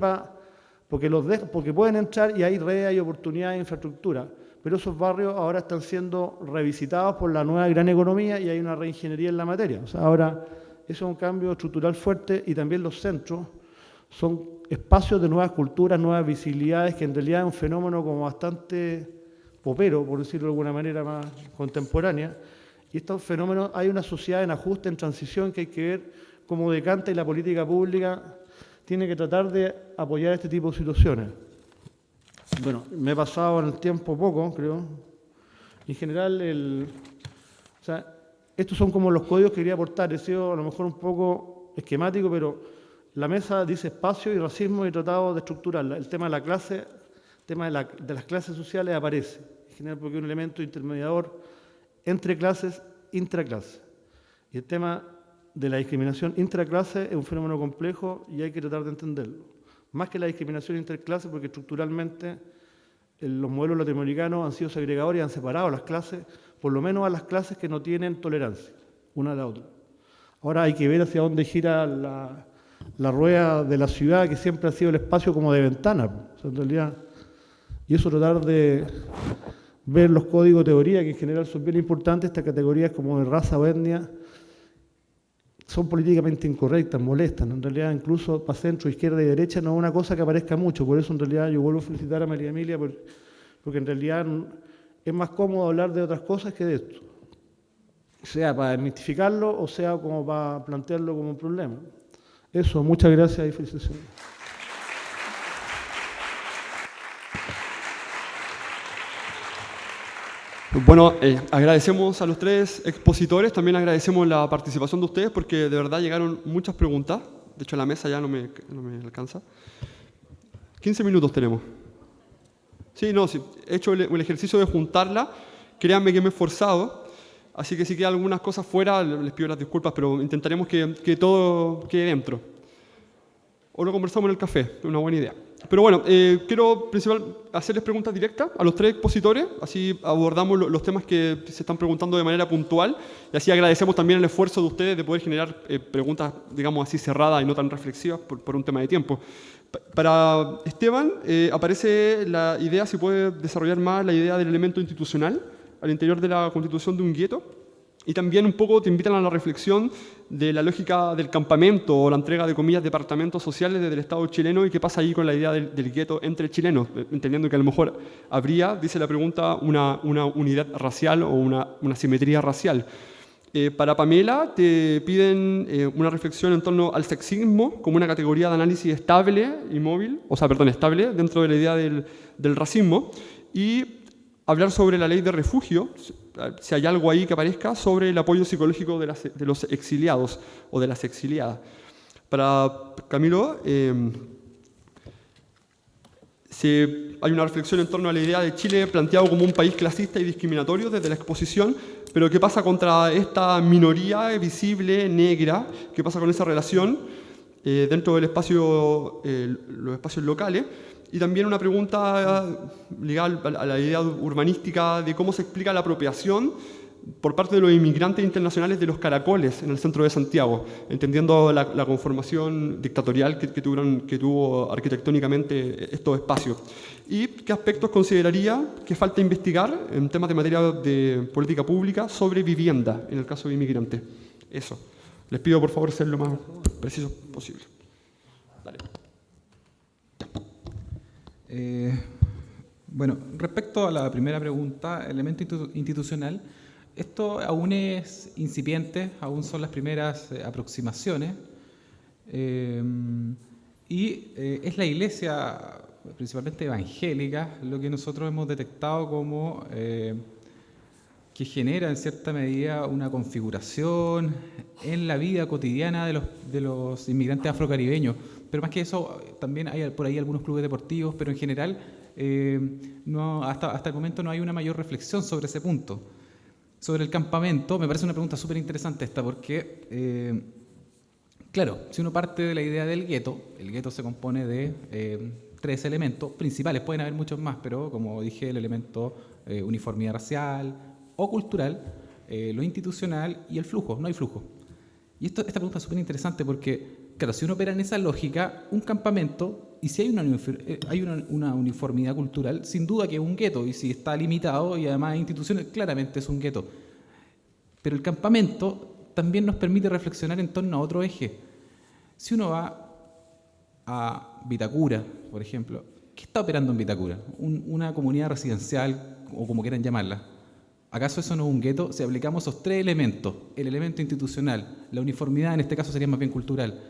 porque pueden entrar y hay redes, hay oportunidades de infraestructura. Pero esos barrios ahora están siendo revisitados por la nueva gran economía y hay una reingeniería en la materia. O sea, ahora eso es un cambio estructural fuerte y también los centros son espacios de nuevas culturas, nuevas visibilidades, que en realidad es un fenómeno como bastante popero, por decirlo de alguna manera más contemporánea. Y estos fenómenos, hay una sociedad en ajuste, en transición, que hay que ver cómo decanta, y la política pública tiene que tratar de apoyar este tipo de situaciones. Bueno, me he pasado en el tiempo poco, creo. En general, o sea, estos son como los códigos que quería aportar. He sido a lo mejor un poco esquemático, pero la mesa dice espacio y racismo, y he tratado de estructurarla. El tema de la clase, el tema de las clases sociales aparece, en general porque es un elemento intermediador entre clases, intraclases. Y el tema de la discriminación intraclase es un fenómeno complejo y hay que tratar de entenderlo. Más que la discriminación interclase, porque estructuralmente los modelos latinoamericanos han sido segregadores y han separado las clases, por lo menos a las clases que no tienen tolerancia una a la otra. Ahora hay que ver hacia dónde gira la rueda de la ciudad, que siempre ha sido el espacio como de ventana, o sea, en realidad. Y eso tratar de ver los códigos de teoría, que en general son bien importantes, estas categorías como de raza o etnia, son políticamente incorrectas, molestan. En realidad, incluso para centro, izquierda y derecha, no es una cosa que aparezca mucho. Por eso, en realidad, yo vuelvo a felicitar a María Emilia, porque en realidad es más cómodo hablar de otras cosas que de esto. Sea para desmitificarlo o sea como para plantearlo como un problema. Eso, muchas gracias y felicitaciones. Bueno, agradecemos a los tres expositores, también agradecemos la participación de ustedes porque de verdad llegaron muchas preguntas. De hecho, la mesa ya no me alcanza. 15 minutos tenemos. Sí, no, sí, he hecho el ejercicio de juntarla. Créanme que me he esforzado, así que si quedan algunas cosas fuera, les pido las disculpas, pero intentaremos que todo quede dentro. O lo conversamos en el café, es una buena idea. Pero bueno, quiero hacerles preguntas directas a los tres expositores, así abordamos los temas que se están preguntando de manera puntual, y así agradecemos también el esfuerzo de ustedes de poder generar preguntas, digamos así, cerradas y no tan reflexivas por un tema de tiempo. Para Esteban aparece la idea, si puede desarrollar más la idea del elemento institucional al interior de la constitución de un gueto, y también un poco te invitan a la reflexión de la lógica del campamento o la entrega de, comillas, departamentos sociales desde el Estado chileno y qué pasa ahí con la idea del gueto entre chilenos, entendiendo que a lo mejor habría, dice la pregunta, una unidad racial o una simetría racial. Para Pamela te piden una reflexión en torno al sexismo como una categoría de análisis estable y móvil, estable dentro de la idea del racismo, y hablar sobre la ley de refugio, si hay algo ahí que aparezca, sobre el apoyo psicológico de los exiliados o de las exiliadas. Para Camilo, hay una reflexión en torno a la idea de Chile planteado como un país clasista y discriminatorio desde la exposición, pero ¿qué pasa contra esta minoría visible, negra? ¿Qué pasa con esa relación dentro del espacio, los espacios locales? Y también una pregunta ligada a la idea urbanística de cómo se explica la apropiación por parte de los inmigrantes internacionales de los caracoles en el centro de Santiago, entendiendo la conformación dictatorial que tuvo arquitectónicamente estos espacios. ¿Y qué aspectos consideraría que falta investigar en temas de materia de política pública sobre vivienda en el caso de inmigrantes? Eso. Les pido por favor ser lo más preciso posible. Dale. Bueno, respecto a la primera pregunta, elemento institucional, esto aún es incipiente, aún son las primeras aproximaciones, y es la Iglesia, principalmente evangélica, lo que nosotros hemos detectado como que genera en cierta medida una configuración en la vida cotidiana de los inmigrantes afrocaribeños. Pero más que eso, también hay por ahí algunos clubes deportivos, pero en general hasta el momento no hay una mayor reflexión sobre ese punto. Sobre el campamento, me parece una pregunta súper interesante esta, porque, claro, si uno parte de la idea del gueto, el gueto se compone de 3 elementos principales, pueden haber muchos más, pero como dije, el elemento uniformidad racial o cultural, lo institucional y el flujo, no hay flujo. Y esta pregunta es súper interesante porque, claro, si uno opera en esa lógica, un campamento, y si hay una uniformidad cultural, sin duda que es un gueto, y si está limitado y además hay instituciones, claramente es un gueto. Pero el campamento también nos permite reflexionar en torno a otro eje. Si uno va a Vitacura, por ejemplo. ¿Qué está operando en Vitacura? Una comunidad residencial, o como quieran llamarla. ¿Acaso eso no es un gueto? Si aplicamos esos tres elementos, el elemento institucional, la uniformidad, en este caso sería más bien cultural,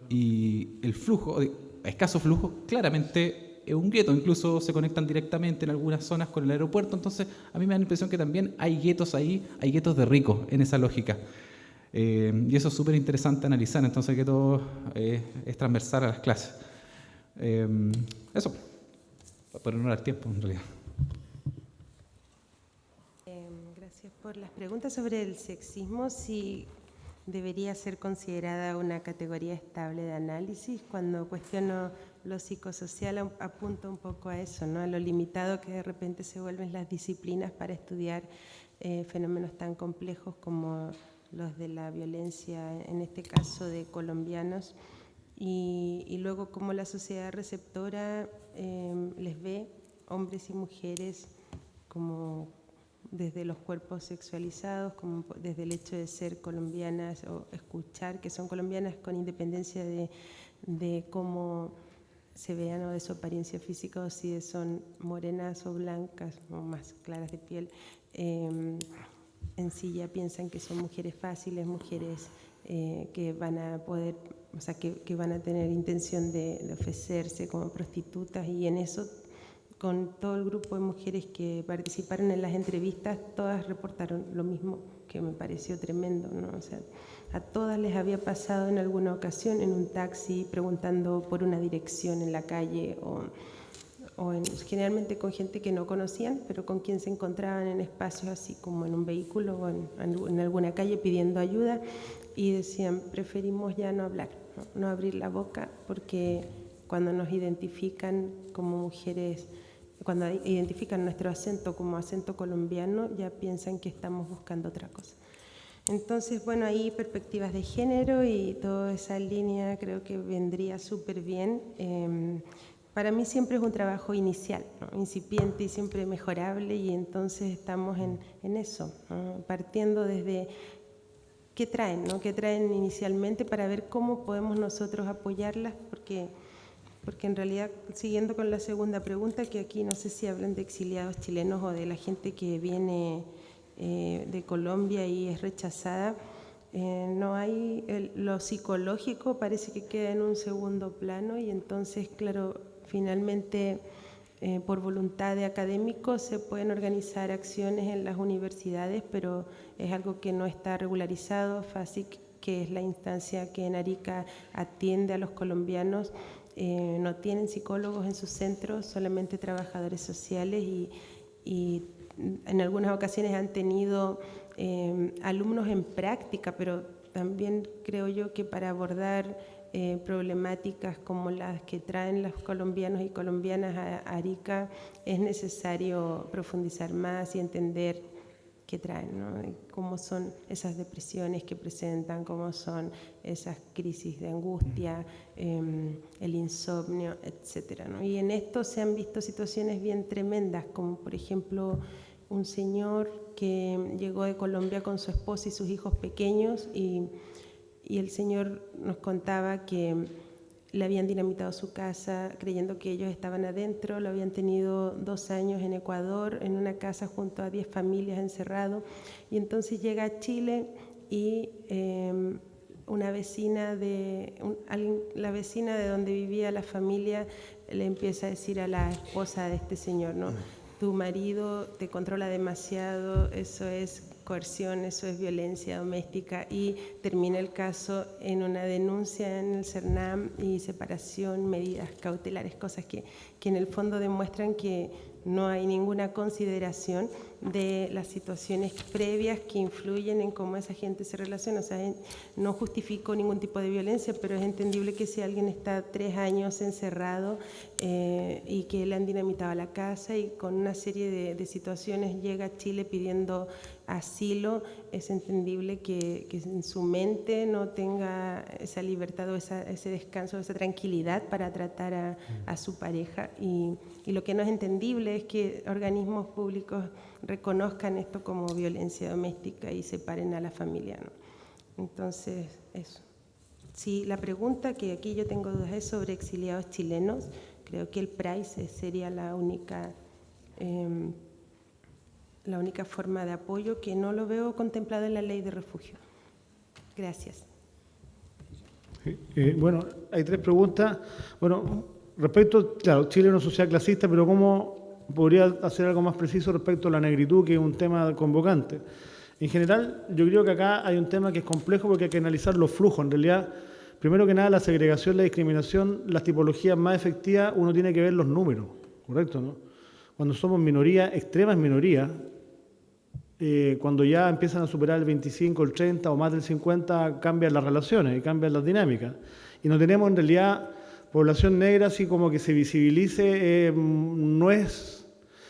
y el flujo, escaso flujo, claramente es un gueto. Incluso se conectan directamente en algunas zonas con el aeropuerto. Entonces, a mí me da la impresión que también hay guetos ahí, hay guetos de ricos en esa lógica. Y eso es súper interesante analizar. Entonces, el gueto es transversal a las clases. Eso, para no dar tiempo, en realidad. Gracias por las preguntas sobre el sexismo. Si debería ser considerada una categoría estable de análisis. Cuando cuestiono lo psicosocial, apunto un poco a eso, ¿no? A lo limitado que de repente se vuelven las disciplinas para estudiar fenómenos tan complejos como los de la violencia, en este caso de colombianos, y luego cómo la sociedad receptora les ve, hombres y mujeres, como desde los cuerpos sexualizados, como desde el hecho de ser colombianas o escuchar que son colombianas, con independencia de cómo se vean o de su apariencia física, o si son morenas o blancas o más claras de piel. En sí ya piensan que son mujeres fáciles, mujeres que van a poder, o sea, que van a tener intención de ofrecerse como prostitutas, y en eso, con todo el grupo de mujeres que participaron en las entrevistas, todas reportaron lo mismo, que me pareció tremendo, ¿no? O sea, a todas les había pasado en alguna ocasión en un taxi preguntando por una dirección en la calle, generalmente con gente que no conocían, pero con quien se encontraban en espacios así como en un vehículo o en alguna calle pidiendo ayuda, y decían: preferimos ya no hablar, no abrir la boca, porque cuando nos identifican como mujeres, cuando identifican nuestro acento como acento colombiano, ya piensan que estamos buscando otra cosa. Entonces, bueno, ahí perspectivas de género y toda esa línea creo que vendría súper bien. Para mí siempre es un trabajo inicial, ¿no? Incipiente y siempre mejorable, y entonces estamos en eso, ¿no? Partiendo desde qué traen, ¿no? Qué traen inicialmente, para ver cómo podemos nosotros apoyarlas, porque en realidad, siguiendo con la segunda pregunta, que aquí no sé si hablan de exiliados chilenos o de la gente que viene de Colombia y es rechazada, no hay, lo psicológico parece que queda en un segundo plano, y entonces, claro, finalmente por voluntad de académicos se pueden organizar acciones en las universidades, pero es algo que no está regularizado. FASIC, que es la instancia que en Arica atiende a los colombianos, no tienen psicólogos en sus centros, solamente trabajadores sociales, y en algunas ocasiones han tenido alumnos en práctica, pero también creo yo que para abordar problemáticas como las que traen los colombianos y colombianas a Arica es necesario profundizar más y entender qué traen, ¿no? Cómo son esas depresiones que presentan, cómo son esas crisis de angustia, el insomnio, etcétera, ¿no? Y en esto se han visto situaciones bien tremendas, como por ejemplo un señor que llegó de Colombia con su esposa y sus hijos pequeños, y el señor nos contaba que le habían dinamitado su casa creyendo que ellos estaban adentro. Lo habían tenido 2 años en Ecuador, en una casa junto a 10 familias encerrado, y entonces llega a Chile y una vecina la vecina de donde vivía la familia le empieza a decir a la esposa de este señor, ¿no? Tu marido te controla demasiado, eso es coerción, eso es violencia doméstica, y termina el caso en una denuncia en el CERNAM y separación, medidas cautelares, cosas que en el fondo demuestran que no hay ninguna consideración de las situaciones previas que influyen en cómo esa gente se relaciona. O sea, no justifico ningún tipo de violencia, pero es entendible que si alguien está 3 años encerrado y que le han dinamitado la casa y con una serie de situaciones llega a Chile pidiendo asilo, es entendible que en su mente no tenga esa libertad o ese descanso, esa tranquilidad para tratar a su pareja. Y lo que no es entendible es que organismos públicos reconozcan esto como violencia doméstica y separen a la familia, ¿no? Entonces, eso. Sí, la pregunta que aquí yo tengo dudas es sobre exiliados chilenos. Creo que el PRAIS sería la única forma de apoyo que no lo veo contemplado en la ley de refugio. Gracias. Bueno, hay 3 preguntas. Bueno, respecto, claro, Chile es una sociedad clasista, pero ¿cómo podría hacer algo más preciso respecto a la negritud, que es un tema convocante? En general, yo creo que acá hay un tema que es complejo porque hay que analizar los flujos. En realidad, primero que nada, la segregación, la discriminación, las tipologías más efectivas, uno tiene que ver los números, ¿correcto? ¿No? Cuando somos minoría, extremas minorías, cuando ya empiezan a superar el 25, el 30 o más del 50, cambian las relaciones y cambian las dinámicas. Y no tenemos en realidad población negra así como que se visibilice, no es...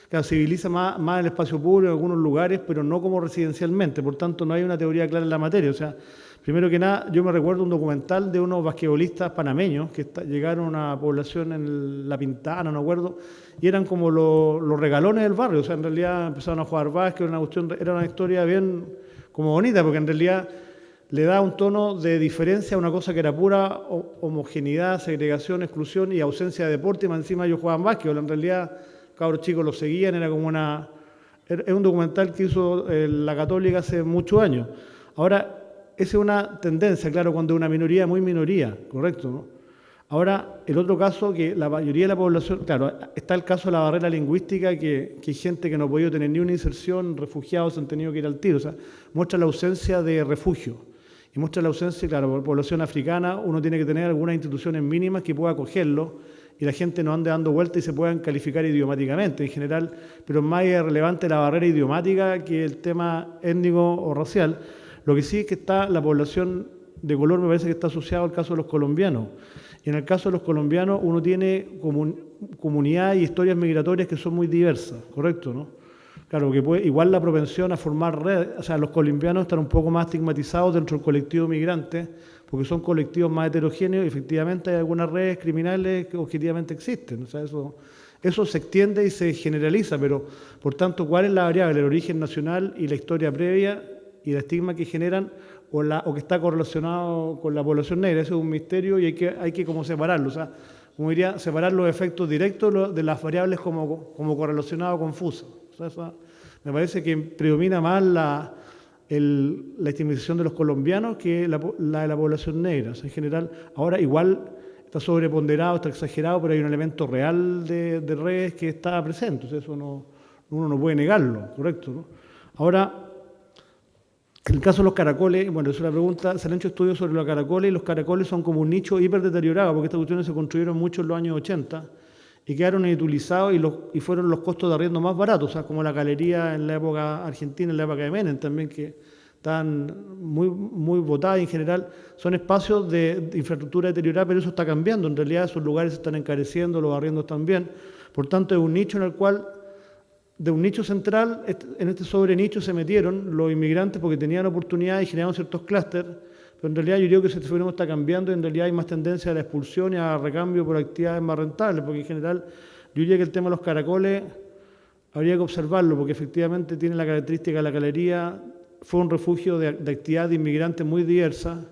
Claro, se civiliza más el espacio público en algunos lugares, pero no como residencialmente. Por tanto, no hay una teoría clara en la materia. O sea, primero que nada, yo me recuerdo un documental de unos basquetbolistas panameños que llegaron a una población en La Pintana, no acuerdo, y eran como los regalones del barrio. O sea, en realidad empezaron a jugar básquet, era una historia bien como bonita, porque en realidad le da un tono de diferencia a una cosa que era pura homogeneidad, segregación, exclusión y ausencia de deporte, y más encima ellos jugaban básquet. En realidad, cabros chicos los seguían, era como es un documental que hizo la Católica hace muchos años. Ahora, esa es una tendencia, claro, cuando es una minoría, muy minoría, correcto, ¿no? Ahora, el otro caso, que la mayoría de la población, claro, está el caso de la barrera lingüística, que hay gente que no ha podido tener ni una inserción, refugiados han tenido que ir al tiro, o sea, muestra la ausencia de refugio. Y muestra la ausencia, claro, por población africana, uno tiene que tener algunas instituciones mínimas que pueda acogerlo, y la gente no ande dando vueltas y se puedan calificar idiomáticamente en general, pero es más relevante la barrera idiomática que el tema étnico o racial. Lo que sí es que está la población de color, me parece que está asociado al caso de los colombianos. Y en el caso de los colombianos uno tiene comunidades y historias migratorias que son muy diversas, ¿correcto? ¿No? Claro, que igual la propensión a formar redes, o sea, los colombianos están un poco más estigmatizados dentro del colectivo migrante, porque son colectivos más heterogéneos y efectivamente hay algunas redes criminales que objetivamente existen. O sea, eso se extiende y se generaliza, pero por tanto, ¿cuál es la variable? El origen nacional y la historia previa y el estigma que generan o que está correlacionado con la población negra. Eso es un misterio y hay que como separarlo. O sea, como diría, separar los efectos directos de las variables como correlacionadas o confusas. O sea, eso me parece que predomina más la estigmatización de los colombianos que la de la población negra. O sea, en general, ahora igual está sobreponderado, está exagerado, pero hay un elemento real de redes que está presente. O sea, eso uno no puede negarlo, ¿correcto? ¿No? Ahora, en el caso de los caracoles, bueno, es una pregunta, se han hecho estudios sobre los caracoles, y los caracoles son como un nicho hiperdeteriorado, porque estas cuestiones se construyeron mucho en los años 80 y quedaron inutilizados y fueron los costos de arriendo más baratos, o sea, como la galería en la época argentina, en la época de Menem también, que están muy, muy botadas y en general son espacios de infraestructura deteriorada, pero eso está cambiando, en realidad esos lugares se están encareciendo, los arriendos también, por tanto es un nicho en el cual, de un nicho central, en este sobrenicho se metieron los inmigrantes porque tenían oportunidades y generaron ciertos clústeres, pero en realidad yo creo que ese fenómeno está cambiando y en realidad hay más tendencia a la expulsión y a recambio por actividades más rentables, porque en general yo diría que el tema de los caracoles habría que observarlo, porque efectivamente tiene la característica de la galería, fue un refugio de actividades de inmigrantes muy diversas,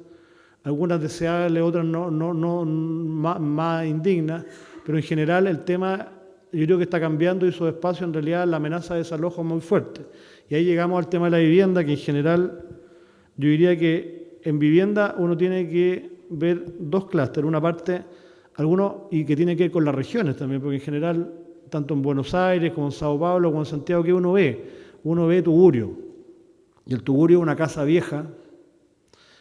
algunas deseables, otras más indignas, pero en general el tema yo creo que está cambiando y esos espacios en realidad la amenaza de desalojo es muy fuerte. Y ahí llegamos al tema de la vivienda, que en general yo diría que en vivienda uno tiene que ver dos clústeres, una parte, y que tiene que ver con las regiones también, porque en general, tanto en Buenos Aires como en Sao Paulo como en Santiago, ¿qué uno ve? Uno ve Tugurio, y el Tugurio es una casa vieja,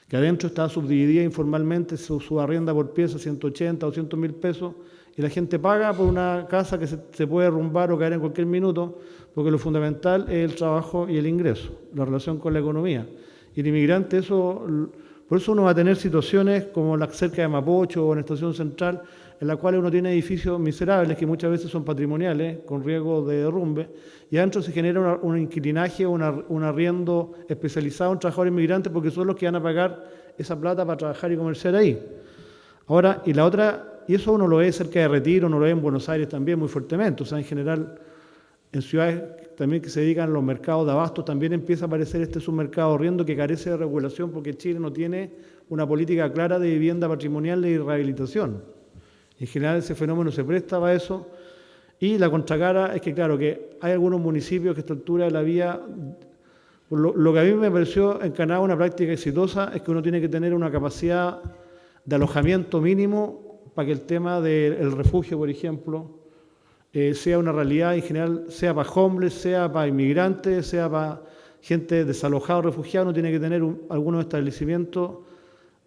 que adentro está subdividida informalmente, su arrienda por pieza, 180 o 200 mil pesos, y la gente paga por una casa que se puede derrumbar o caer en cualquier minuto, porque lo fundamental es el trabajo y el ingreso, la relación con la economía. Y el inmigrante, por eso uno va a tener situaciones como la cerca de Mapocho o en la Estación Central, en la cual uno tiene edificios miserables que muchas veces son patrimoniales, con riesgo de derrumbe, y adentro se genera un inquilinaje, un arriendo especializado en trabajadores inmigrantes, porque son los que van a pagar esa plata para trabajar y comerciar ahí. Ahora, y eso uno lo ve cerca de Retiro, uno lo ve en Buenos Aires también muy fuertemente, o sea, en general, en ciudades también que se dedican a los mercados de abastos, también empieza a aparecer este submercado arriendo que carece de regulación porque Chile no tiene una política clara de vivienda patrimonial y rehabilitación. En general ese fenómeno se presta para eso. Y la contracara es que, claro, que hay algunos municipios que a esta altura de la vía, lo que a mí me pareció en Canadá una práctica exitosa es que uno tiene que tener una capacidad de alojamiento mínimo para que el tema del refugio, por ejemplo, sea una realidad en general, sea para homeless, sea para inmigrantes, sea para gente desalojada o refugiada, uno tiene que tener algunos establecimientos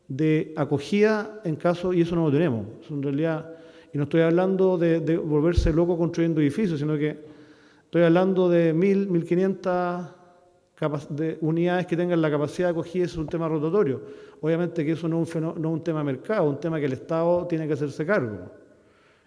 de acogida en caso, y eso no lo tenemos. Eso en realidad, y no estoy hablando de volverse loco construyendo edificios, sino que estoy hablando de 1.000, 1.500 de unidades que tengan la capacidad de acogida, eso es un tema rotatorio. Obviamente que eso no es un tema de mercado, es un tema que el Estado tiene que hacerse cargo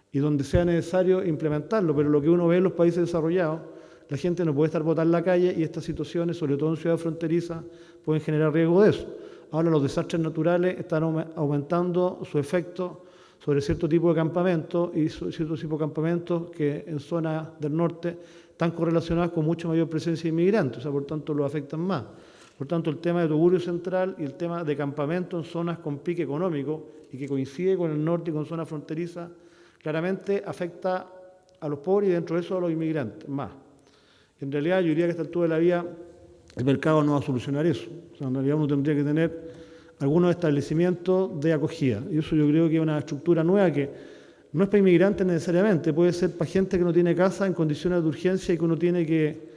y donde sea necesario implementarlo, pero lo que uno ve en los países desarrollados, la gente no puede estar botada en la calle y estas situaciones, sobre todo en ciudades fronterizas, pueden generar riesgo de eso. Ahora los desastres naturales están aumentando su efecto sobre cierto tipo de campamentos y cierto tipo de campamentos que en zonas del norte están correlacionados con mucha mayor presencia de inmigrantes, o sea, por tanto los afectan más. Por tanto, el tema de Tocurio Central y el tema de campamentos en zonas con pique económico y que coincide con el norte y con zonas fronterizas, claramente afecta a los pobres y dentro de eso a los inmigrantes, más. En realidad, yo diría que a esta altura de la vía el mercado no va a solucionar eso. O sea, en realidad uno tendría que tener algunos establecimientos de acogida. Y eso yo creo que es una estructura nueva que no es para inmigrantes necesariamente, puede ser para gente que no tiene casa en condiciones de urgencia y que uno tiene que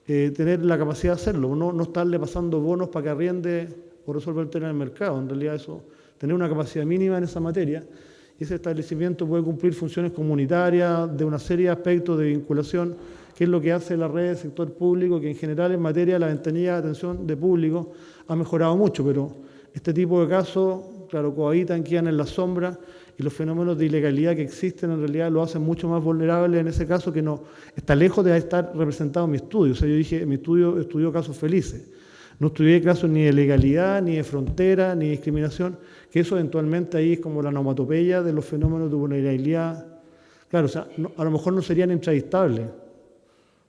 tener la capacidad de hacerlo, no estarle pasando bonos para que arriende o resuelva el tema del mercado. En realidad eso, tener una capacidad mínima en esa materia, y ese establecimiento puede cumplir funciones comunitarias de una serie de aspectos de vinculación, que es lo que hace la red del sector público, que en general en materia de la ventanilla de atención de público ha mejorado mucho, pero este tipo de casos, claro, cohabitan, quedan en la sombra y los fenómenos de ilegalidad que existen en realidad lo hacen mucho más vulnerable en ese caso que no está lejos de estar representado en mi estudio. O sea, yo dije, en mi estudio estudió casos felices. No estudié casos ni de legalidad, ni de frontera, ni de discriminación, que eso eventualmente ahí es como la onomatopeya de los fenómenos de vulnerabilidad. Claro, o sea, a lo mejor no serían intravistables,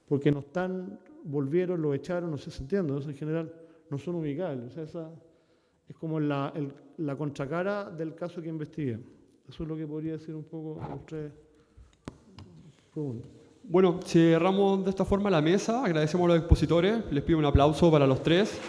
porque no están, volvieron, lo echaron, no sé si se entiende, en general no son ubicables. O sea, esa es como la contracara del caso que investigué. Eso es lo que podría decir un poco a ustedes. Bueno, cerramos de esta forma la mesa. Agradecemos a los expositores. Les pido un aplauso para los tres.